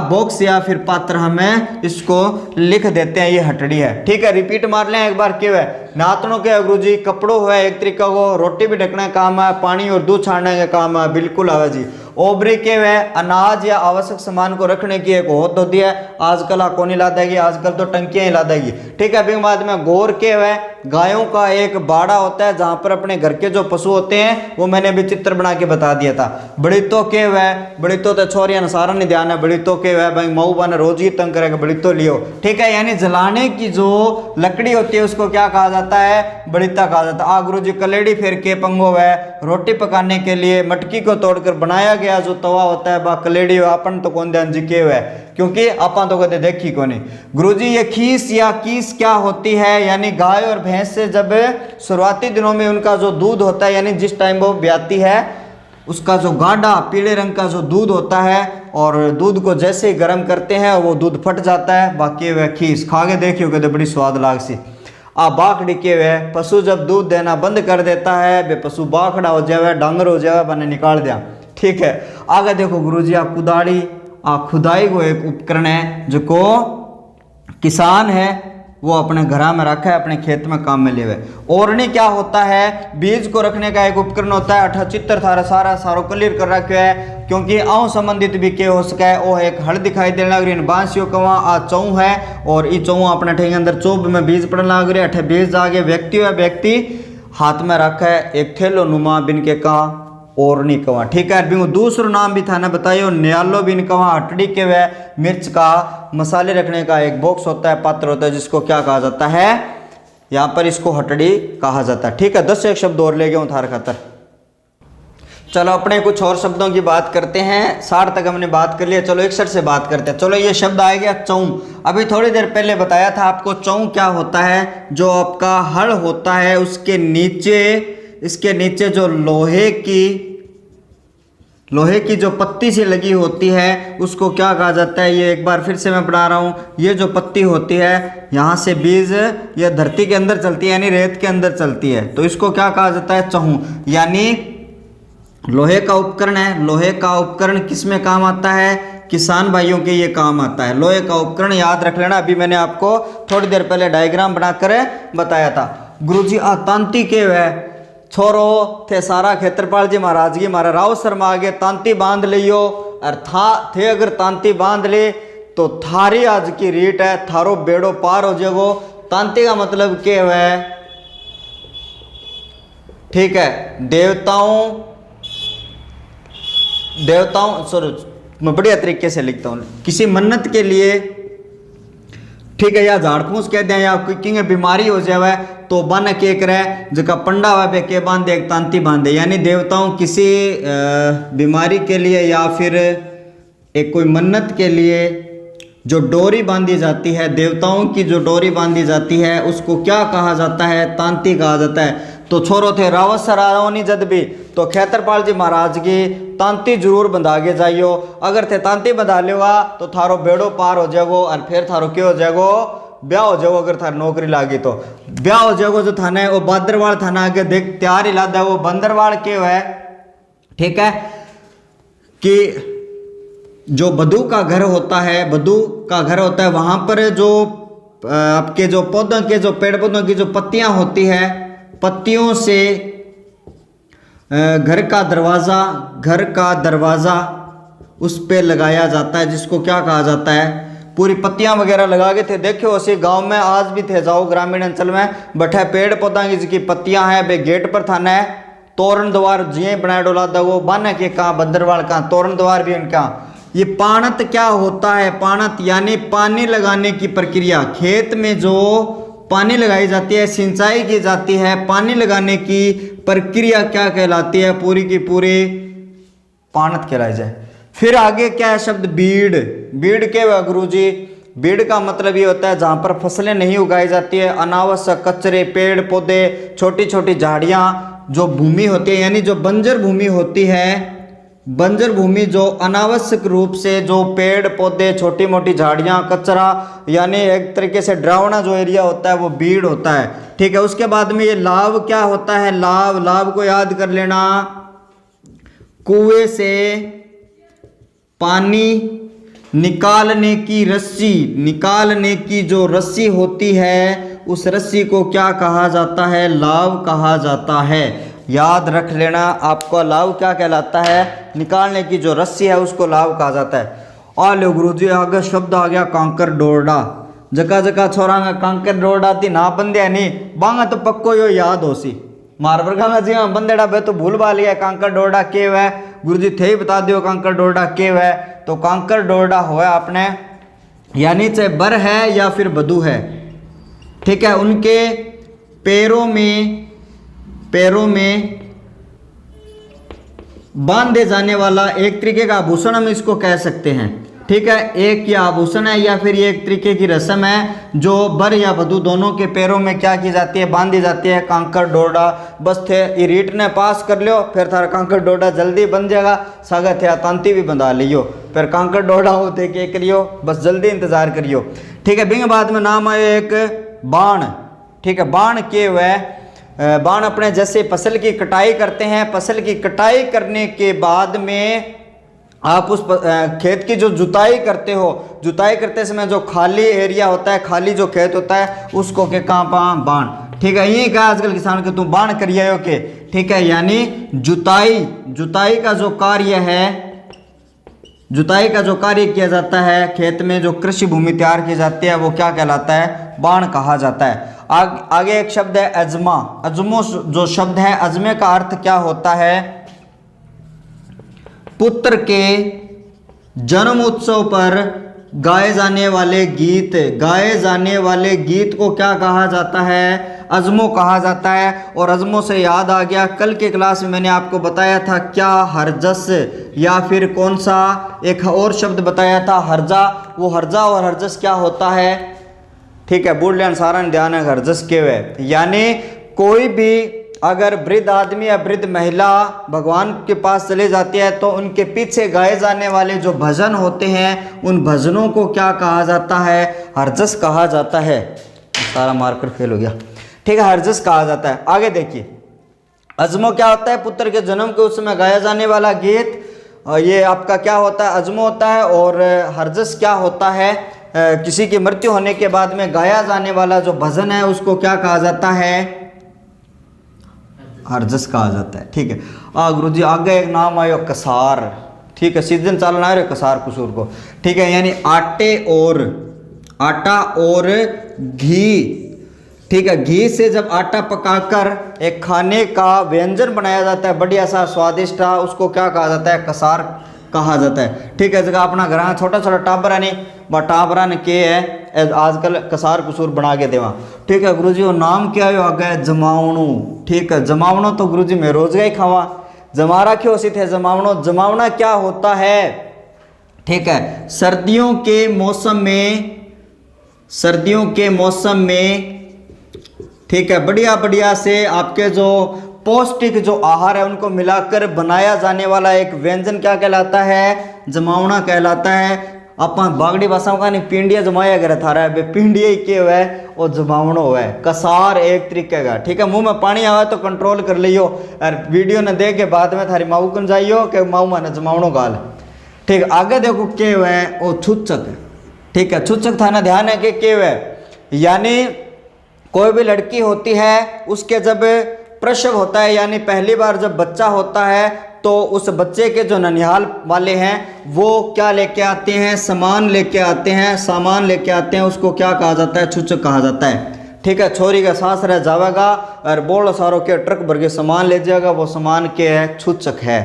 बॉक्स या फिर पात्र हमें इसको लिख देते हैं, ये हटड़ी है। ठीक है, रिपीट मार लें एक बार। क्यों है, नातनों के गुरु जी, कपड़ों है एक तरीका को, रोटी भी ढकने का काम है, पानी और दूध छाड़ने का काम है, बिल्कुल आवा जी। ओबरी के वह अनाज या आवश्यक सामान को रखने की एक होत होती है, आजकल आकोनी ला देगी, आजकल तो टंकियां ही ला देगी। ठीक है, फिर बाद में गोर के वह गायों का एक बाड़ा होता है जहां पर अपने घर के जो पशु होते हैं वो मैंने भी चित्र बना के बता दिया था। बड़ी तो के वह बड़ी तो छोरिया सारा नहीं ध्यान है, बड़ी तो के वह भाई मऊ बन रोज ही तंग करेगा, बड़ी तो लियो। ठीक है, यानी जलाने की जो लकड़ी होती है उसको क्या कहा जाता है, बड़ीता कहा जाता है। आ गुरु जी कलेड़ी फेर के पंगो है, रोटी पकाने के लिए मटकी को तोड़कर बनाया गया जो तवा होता है बा कलेड़ी, अपन तो कौन ध्यान जी के है, क्योंकि अपन तो कदे देखी को नहीं। गुरुजी ये खीस या कीस क्या होती है, यानी गाय और भैंस से जब शुरुआती दिनों में उनका जो दूध होता है, यानी जिस टाइम वो ब्याती है उसका जो गाढ़ा पीले रंग का जो दूध होता है, और दूध को जैसे ही गर्म करते हैं वो दूध फट जाता है, बाकी वह खीस खा के देखियो कदे बड़ी स्वाद लाग सी। आ बाखड़ी के हुए पशु जब दूध देना बंद कर देता है, वे पशु बाखड़ा हो जाए, डांगर हो जाए, बने निकाल दिया। ठीक है, आगे देखो गुरुजी आ कुदाड़ी, आ खुदाई को एक उपकरण है जो को किसान है वो अपने घर में रखा है, अपने खेत में काम में ले हुए। ओरनी क्या होता है, बीज को रखने का एक उपकरण होता है। अठा चित्र थारा सारो क्लियर कर रखा है, क्योंकि आऊ संबंधित भी के हो सके। वो एक हल दिखाई देने लग रही, बांसियों कवा आ चौ है, और ई चौ अपने ठेंगे अंदर चोब में बीज पड़ने लग रही है। अठे बीज आगे व्यक्ति है, व्यक्ति हाथ में रखा है एक थैलो नुमा बिन के का ओरनी कवा। ठीक है, बिंगो दूसरा नाम भी था ना बताइयो, न्यालो बिन कवा। हटड़ी के वह मिर्च का मसाले रखने का एक बॉक्स होता है, पात्र होता है, जिसको क्या कहा जाता है, यहाँ पर इसको हटड़ी कहा जाता है। ठीक है, 10 एक शब्द और ले गया हूँ थार खातर। चलो अपने कुछ और शब्दों की बात करते हैं। 60 तक हमने बात कर लिया, चलो 61 से बात करते हैं। चलो ये शब्द आ गया चौ। अभी थोड़ी देर पहले बताया था आपको चौ क्या होता है, जो आपका हल होता है उसके नीचे, इसके नीचे जो लोहे की जो पत्ती सी लगी होती है उसको क्या कहा जाता है। ये एक बार फिर से मैं पढ़ा रहा हूँ, ये जो पत्ती होती है यहाँ से बीज ये धरती के अंदर चलती है, यानी रेत के अंदर चलती है, तो इसको क्या कहा जाता है, चहू। यानी लोहे का उपकरण है। लोहे का उपकरण किस में काम आता है, किसान भाइयों के ये काम आता है। लोहे का उपकरण याद रख लेना, अभी मैंने आपको थोड़ी देर पहले डायग्राम बनाकर बताया था। गुरुजी तांती के वह छोरो थे सारा खेत्रपाल जी महाराज की मारा राव शर्मा आगे तांती बांध लियो, और थे अगर तांती बांध ले तो थारी आज की रीट है, थारो बेड़ो पार हो जाएगो। तांती का मतलब क्या है, ठीक है, देवताओं सॉरी मैं बढ़िया तरीके से लिखता हूँ, किसी मन्नत के लिए, ठीक है, या झाड़ फूस कह दें, या किंग बीमारी हो जाए तो बन के करे जगह पंडा हुआ पे के बांधे, एक तांती बांधे। यानी देवताओं किसी बीमारी के लिए या फिर एक कोई मन्नत के लिए जो डोरी बांधी जाती है, देवताओं की जो डोरी बांधी जाती है उसको क्या कहा जाता है, तांती कहा जाता है। तो छोरो थे रावत सरावनी जद भी तो खेत्रपाल जी महाराज की तांती जरूर बंधा के जाइयो। अगर थे तांती बंधा लेगा तो थारो बेड़ो पार हो जाएगो, और फिर थारो क्या हो जाएगो, ब्याह हो जाओ, अगर थार नौकरी लागी तो ब्याह हो जाओगे। जो थाना है वो बादरवाड़ थाना आगे देख तैयार इलादा है वो बंदरवाड़ के है, ठीक है, कि जो बधू का घर होता है, बधू का घर होता है, वहां पर जो आपके जो पौधों के जो पेड़ पौधों की जो पत्तियां होती है, पत्तियों से घर का दरवाजा उस पे लगाया जाता है, जिसको क्या कहा जाता है, पूरी पत्तियां वगैरह लगा के थे। देखो उसी गांव में आज भी थे, जाओ ग्रामीण अंचल में बैठे पेड़ पौधा की जिसकी पत्तियां हैं, बे गेट पर थाना है, तोरण द्वार जिये बनाए डोला था वो बन के कहाँ बंदरवाड़ कहाँ तोरण द्वार भी उनका। ये पाणत क्या होता है, पाणत यानी पानी लगाने की प्रक्रिया, खेत में जो पानी लगाई जाती है, सिंचाई की जाती है, पानी लगाने की प्रक्रिया क्या कहलाती है, पूरी की पूरी पाणत कहलाई जाए। फिर आगे क्या है शब्द बीड़, बीड़ के गुरुजी, बीड़ का मतलब ये होता है जहां पर फसलें नहीं उगाई जाती है, अनावश्यक कचरे, पेड़ पौधे, छोटी छोटी झाड़ियां, जो भूमि होती है यानी जो बंजर भूमि होती है, बंजर भूमि जो अनावश्यक रूप से जो पेड़ पौधे, छोटी मोटी झाड़ियां, कचरा, यानी एक तरीके से डरावना जो एरिया होता है वो बीड़ होता है, ठीक है। उसके बाद में ये लाव क्या होता है, लाव, लाव को याद कर लेना, कुएं से पानी निकालने की रस्सी, निकालने की जो रस्सी होती है उस रस्सी को क्या कहा जाता है, लाव कहा जाता है। याद रख लेना आपको लाव क्या कहलाता है, निकालने की जो रस्सी है उसको लाव कहा जाता है। और लो गुरुजी आगे शब्द आ गया कांकर डोरडा, जगह जगह छोरा कांकर डोरडा थी ना बंदे नहीं बांगा तो पक्को यो याद हो सी मारवर्गा में जी बंदेड़ा बे तो भूल बा लिया कांकर डोरडा के है गुरुजी थे ही बता दियो कांकर डोरडा के है। तो कांकर डोरडा होया आपने यानी चाहे बर है या फिर बधू है, ठीक है, उनके पैरों में बांधे जाने वाला एक तरीके का आभूषण हम इसको कह सकते हैं, ठीक है। एक या आभूषण है या फिर ये एक तरीके की रस्म है जो बर या वधू दोनों के पैरों में क्या की जाती है, बांधी जाती है, कांकर डोरडा। बस थे ये रीट ने पास कर लियो फिर थारा कांकर डोरडा जल्दी बन जाएगा, सागा थे तांती भी बंधा लियो फिर कांकर डोरडा होते के करियो, बस जल्दी इंतजार करियो, ठीक है। बिंग बाद में नाम आयो एक बाण, ठीक है। बाण के वह बाण अपने जैसे फसल की कटाई करते हैं, फसल की कटाई करने के बाद में आप उस खेत की जो जुताई करते हो, जुताई करते समय जो खाली एरिया होता है, खाली जो खेत होता है उसको के कहाँ बाण, ठीक है। यही कहा आजकल किसान के तुम बाण करिए हो के, ठीक है, यानी जुताई का जो कार्य है, जुताई का जो कार्य किया जाता है खेत में जो कृषि भूमि तैयार की जाती है वो क्या कहलाता है, बाण कहा जाता है। आगे एक शब्द है अजमा, अजमो जो शब्द है अजमे का अर्थ क्या होता है, पुत्र के जन्म उत्सव पर गाए जाने वाले गीत को क्या कहा जाता है, अजमो कहा जाता है। और अजमो से याद आ गया कल के क्लास में मैंने आपको बताया था क्या, हरजस या फिर कौन सा एक और शब्द बताया था, हरजा। वो हरजा और हरजस क्या होता है, ठीक है, बूढ़ सारा ध्यान है, हरजस के वे यानी कोई भी अगर वृद्ध आदमी या वृद्ध महिला भगवान के पास चले जाती है तो उनके पीछे गाए जाने वाले जो भजन होते हैं उन भजनों को क्या कहा जाता है, हरजस कहा जाता है। सारा मार्कर फेल हो गया, ठीक है, हरजस कहा जाता है। आगे देखिए अजमो क्या होता है, पुत्र के जन्म के उस समय गाया जाने वाला गीत, ये आपका क्या होता है, अजमो होता है। और हरजस क्या होता है, किसी की मृत्यु होने के बाद में गाया जाने वाला जो भजन है उसको क्या कहा जाता है, हरजस कहा जाता है, ठीक है। गुरुजी आगे एक नाम आयो कसार, ठीक है, सीजन चलना है कसार कुसूर को, ठीक है, यानी आटा और घी, ठीक है, घी से जब आटा पकाकर एक खाने का व्यंजन बनाया जाता है बढ़िया सा स्वादिष्ट, उसको क्या कहा जाता है, कसार कहा जाता है, ठीक है। जगह अपना घर छोटा छोटा टाबरा नहीं व टाबरा ने के है आजकल कसार कुसूर बना के देवा, ठीक है। गुरुजी वो नाम क्या है, आगे जमावणु, ठीक है, जमावणो तो गुरुजी मैं रोज ही खावा, जमा रखे उसी थे जमावणो। जमावना क्या होता है, ठीक है, सर्दियों के मौसम में ठीक है, बढ़िया से आपके जो पौष्टिक जो आहार है उनको मिलाकर बनाया जाने वाला एक व्यंजन क्या कहलाता है, जमावना कहलाता है। आप बागड़ी भाषा में कहा पिंडिया जमाया करे थारा बे पिंडिया ही के हुआ और जमावनो हुआ कसार एक तरीके का। ठीक है, मुंह में पानी आवे तो कंट्रोल कर लियो और वीडियो ने देख के बाद में थारी माऊ कन जाइयो कि माऊ माने जमावनो गाल। ठीक, आगे देखो के हुआ वो छुचक। ठीक है, छुचक थाना ध्यान है कि के हुआ यानी कोई भी लड़की होती है उसके जब प्रसव होता है यानी पहली बार जब बच्चा होता है तो उस बच्चे के जो ननिहाल वाले हैं वो क्या लेके आते हैं, सामान लेके आते हैं, सामान लेके आते हैं, उसको क्या कहा जाता है, छुचक कहा जाता है। ठीक है, छोरी का सास रह जाएगा और बोल सारों के ट्रक भर के सामान ले जाएगा, वो सामान के है छुचक है।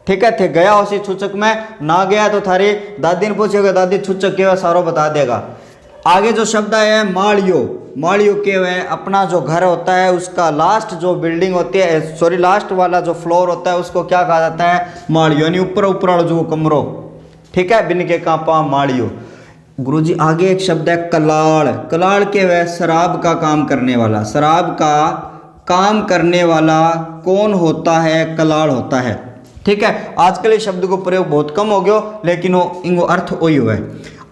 ठीक है, थे गया उसी छुचक में, ना गया तो थारी दादी ने पूछेगा दादी छुचक के सारो बता देगा। आगे जो शब्द है माड़ियो, माड़ियो के है अपना जो घर होता है उसका लास्ट जो बिल्डिंग होती है, सॉरी लास्ट वाला जो फ्लोर होता है उसको क्या कहा जाता है, माड़ियो यानी ऊपर ऊपर वाला जो कमरो। ठीक है, बिन के कापा माड़ियो। गुरुजी आगे एक शब्द है कलाड़, कलाड़ के वह शराब का काम करने वाला, शराब का काम करने वाला कौन होता है, कलाड़ होता है। ठीक है, आजकल इस शब्द को प्रयोग बहुत कम हो गया लेकिन वो इनको अर्थ वही हुआ है।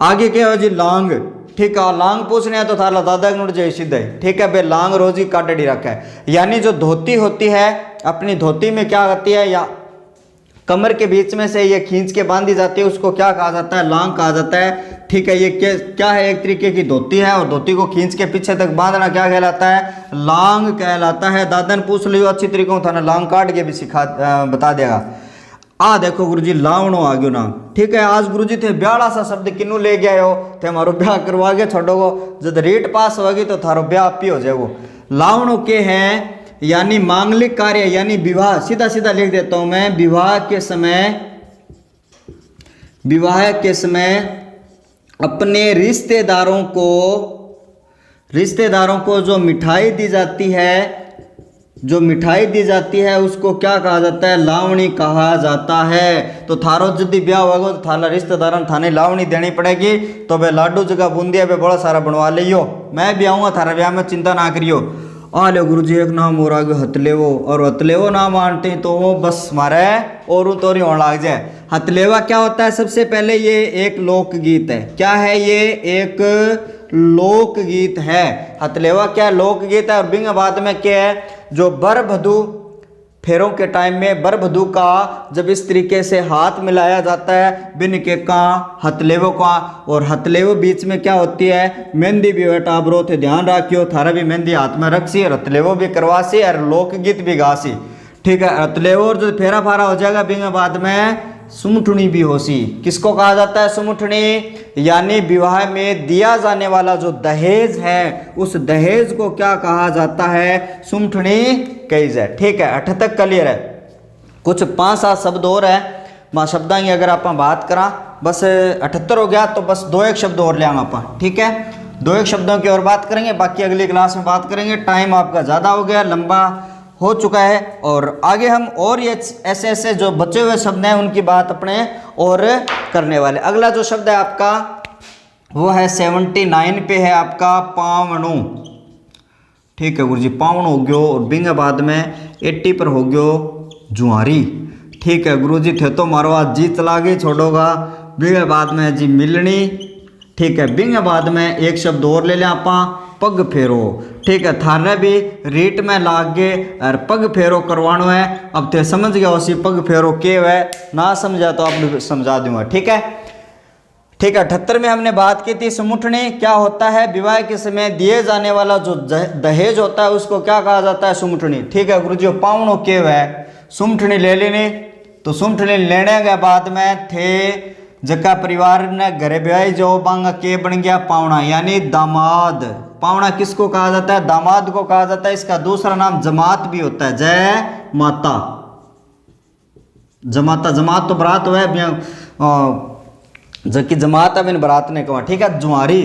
आगे क्या है जी लांग। ठीक है, लांग पूछने हैं तो थारा दादा नोट जाए सीधे। ठीक है, बे लांग रोजी काटड़ी रखा है यानी जो धोती होती है अपनी धोती में क्या करती है या कमर के बीच में से ये खींच के बांधी जाती है उसको क्या कहा जाता है, लांग कहा जाता है। ठीक है, ये क्या है, एक तरीके की धोती है और धोती को खींच के पीछे तक बांधना क्या कहलाता है, लांग कहलाता है। दादा ने पूछ लियो अच्छी तरीकों था ना, लांग काट के भी सिखा बता देगा। आ देखो गुरुजी लावणो आ गयो नाम। ठीक है, आज गुरुजी थे ब्याड़ा सा शब्द किन्नू ले गया हो थे हमारो ब्याह करवा के छोड़ोगो, जब रेट पास होगी तो थारो ब्याह पी हो जाएगो। लावणो के हैं यानी मांगलिक कार्य यानी विवाह, सीधा सीधा लिख देता हूं मैं, विवाह के समय अपने रिश्तेदारों को जो मिठाई दी जाती है उसको क्या कहा जाता है, लावणी कहा जाता है। तो थारो जल्दी ब्याह होगा तो थारा रिश्तेदार थाने लावणी देनी पड़ेगी, तो वे लाडू जगह बूंदिया पे बड़ा सारा बनवा लियो, मैं भी आऊँगा थारा ब्याह में, चिंता ना करियो। आ लो गुरुजी एक नाम और आगे हथलेवो, और हथलेवो नाम मानते तो वो बस मारे और तो होने लग जाए। हथलेवा क्या होता है, सबसे पहले ये एक लोकगीत है। क्या है ये, एक लोकगीत है। हथलेवा क्या है, लोकगीत है। और बिंग बाद में क्या है, जो बर वधू फेरों के टाइम में बर वधू का जब इस तरीके से हाथ मिलाया जाता है बिन के का हथलेवो का, और हथलेवो बीच में क्या होती है, मेहंदी भी बेटा ब्रो थे ध्यान रखियो, थारा भी मेहंदी हाथ में रखसी और हथलेवो भी करवासी और लोकगीत भी गासी। ठीक है, हथलेवो और जो फेरा फारा हो जाएगा बिंग बाद में सुमुठनी भी होसी। किसको कहा जाता है सुमुठनी, यानी विवाह में दिया जाने वाला जो दहेज है उस दहेज को क्या कहा जाता है, सुमुठनी कही जाए। ठीक है, 78 क्लियर है। कुछ 5-7 शब्द और है मां शब्दां की अगर आप बात करा, बस 78 हो गया तो बस 2-1 शब्द और ले आएंगे आप। ठीक है, 2-1 शब्दों की और बात करेंगे, बाकी अगली क्लास में बात करेंगे। टाइम आपका ज़्यादा हो गया, लंबा हो चुका है, और आगे हम और ये ऐसे जो बचे हुए शब्द हैं उनकी बात अपने और करने वाले। अगला जो शब्द है आपका वो है 79 पे है आपका पावणु। ठीक है गुरुजी, पावणु हो गयो, और बिंग बाद में 80 पर हो गयो जुआरी। ठीक है गुरुजी, थे तो मारो आज जी चला गई छोड़ोगा। बिंग बाद में जी मिलनी। ठीक है, बिंग बाद में एक शब्द और ले लें आप, पग फेरो। ठीक है, थाने भी रीट में लाग गए और पग फेरो करवानो है। अब थे समझ गया उसी पग फेरो के है, ना समझा तो आप समझा दूंगा। ठीक है, ठीक है। 78 में हमने बात की थी सुमुठनी क्या होता है, विवाह के समय दिए जाने वाला जो दहेज होता है उसको क्या कहा जाता है, सुमुठनी। ठीक है गुरुजी, पावणो के है, सुमुठनी ले लेनी। तो सुमुठनी लेने के बाद में थे जका परिवार ने घरे ब्याह जो बांगा के बन गया पावणा, यानी दामाद। पावणा किसको कहा जाता है, दामाद को कहा जाता है। इसका दूसरा नाम जमात भी होता है, जय माता। जमाता, जमात तो बरात है जबकि जमात बिन बरात ने कहा। ठीक है, जुआरी।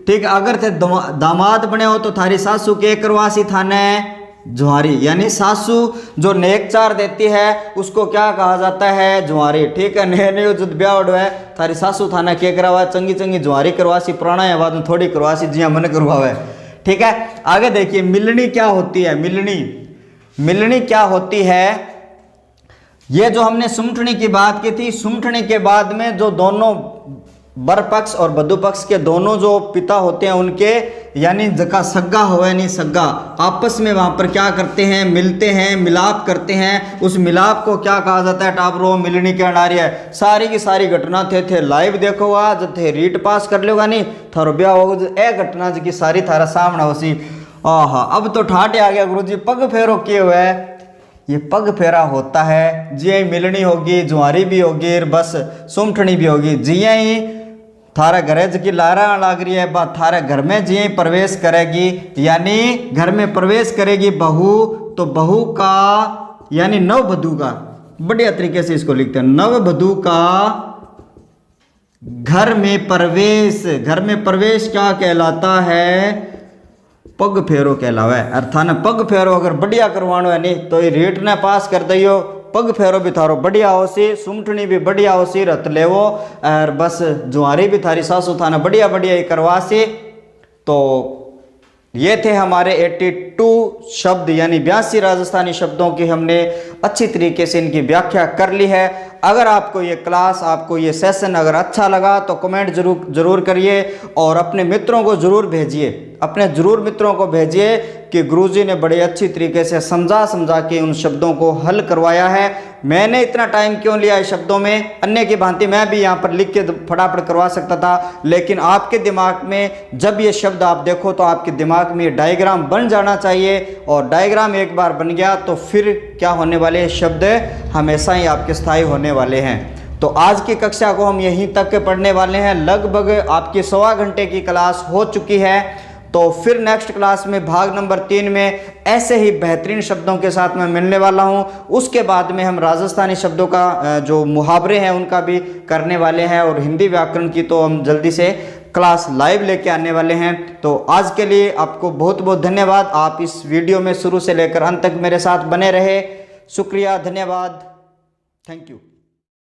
ठीक है, अगर थे दामाद बने हो तो थारी सासू के करवासी थाने जुआरी, यानी सासू जो नेक चार देती है उसको क्या कहा जाता है, जुआरी। ठीक है, नए जो ब्याह उड़ है थारी सासू थाना के करवा चंगी चंगी जुआरी करवासी, पुराना है बाद में थोड़ी करवासी जिया मन करवावे। ठीक है, आगे देखिए मिलनी क्या होती है। मिलनी क्या होती है, ये जो हमने सुमठनी की बात की थी, सुमठनी के बाद में जो दोनों बर पक्ष और बधु पक्ष के दोनों जो पिता होते हैं उनके यानी जका सग्गा होवे नहीं सग्गा आपस में वहाँ पर क्या करते हैं, मिलते हैं, मिलाप करते हैं। उस मिलाप को क्या कहा जाता है, टाबरो मिलनी क्या नारी है। सारी की सारी घटना थे लाइव देखो आज थे रीट पास कर लोगा नहीं थारो ब्याह होगा ए घटना की सारी थारा सामना होसी। आहा अब तो ठाटे आ गया गुरुजी, पग फेरो किए हुए है। ये पग फेरा होता है जिये मिलनी होगी, जुआरी भी होगी, बस सुमठनी भी होगी। जिये ही थारा घरे की लारा लाग रही है, बात थारा घर में जिये प्रवेश करेगी यानी घर में प्रवेश करेगी बहू, तो बहू का यानी नव वधू का, बढ़िया तरीके से इसको लिखते हैं, नव वधू का घर में प्रवेश। घर में प्रवेश क्या कहलाता है, पग फेरो कहलावा है। अर्थान पग फेरो अगर बढ़िया करवानो है नहीं तो ये रेट ने पास कर दियो, पग फेरो भी थारो बढ़िया हो सी, सुमठनी भी बढ़िया हो सी, रत लेवो और बस जुआरी भी थारी सासू थाना बढ़िया बढ़िया ही करवा सी। तो ये थे हमारे 82 शब्द यानी 82 राजस्थानी शब्दों की हमने अच्छी तरीके से इनकी व्याख्या कर ली है। अगर आपको ये क्लास, आपको ये सेशन अगर अच्छा लगा तो कमेंट जरूर करिए और अपने मित्रों को जरूर भेजिए, अपने जरूर मित्रों को भेजिए कि गुरुजी ने बड़े अच्छी तरीके से समझा के उन शब्दों को हल करवाया है। मैंने इतना टाइम क्यों लिया इस शब्दों में, अन्य की भांति मैं भी यहाँ पर लिख के फटाफट करवा सकता था, लेकिन आपके दिमाग में जब ये शब्द आप देखो तो आपके दिमाग में डायग्राम बन जाना चाहिए और डायग्राम एक बार बन गया तो फिर क्या होने वाले शब्द हमेशा ही आपके स्थायी होने वाले हैं। तो आज की कक्षा को हम यहीं तक के पढ़ने वाले हैं, लगभग आपकी 1.25 घंटे की क्लास हो चुकी है। तो फिर नेक्स्ट क्लास में भाग नंबर 3 में ऐसे ही बेहतरीन शब्दों के साथ मैं मिलने वाला हूं। उसके बाद में हम राजस्थानी शब्दों का जो मुहावरे हैं उनका भी करने वाले हैं और हिंदी व्याकरण की तो हम जल्दी से क्लास लाइव लेके आने वाले हैं। तो आज के लिए आपको बहुत बहुत धन्यवाद, आप इस वीडियो में शुरू से लेकर अंत तक मेरे साथ बने रहे। शुक्रिया, धन्यवाद, थैंक यू।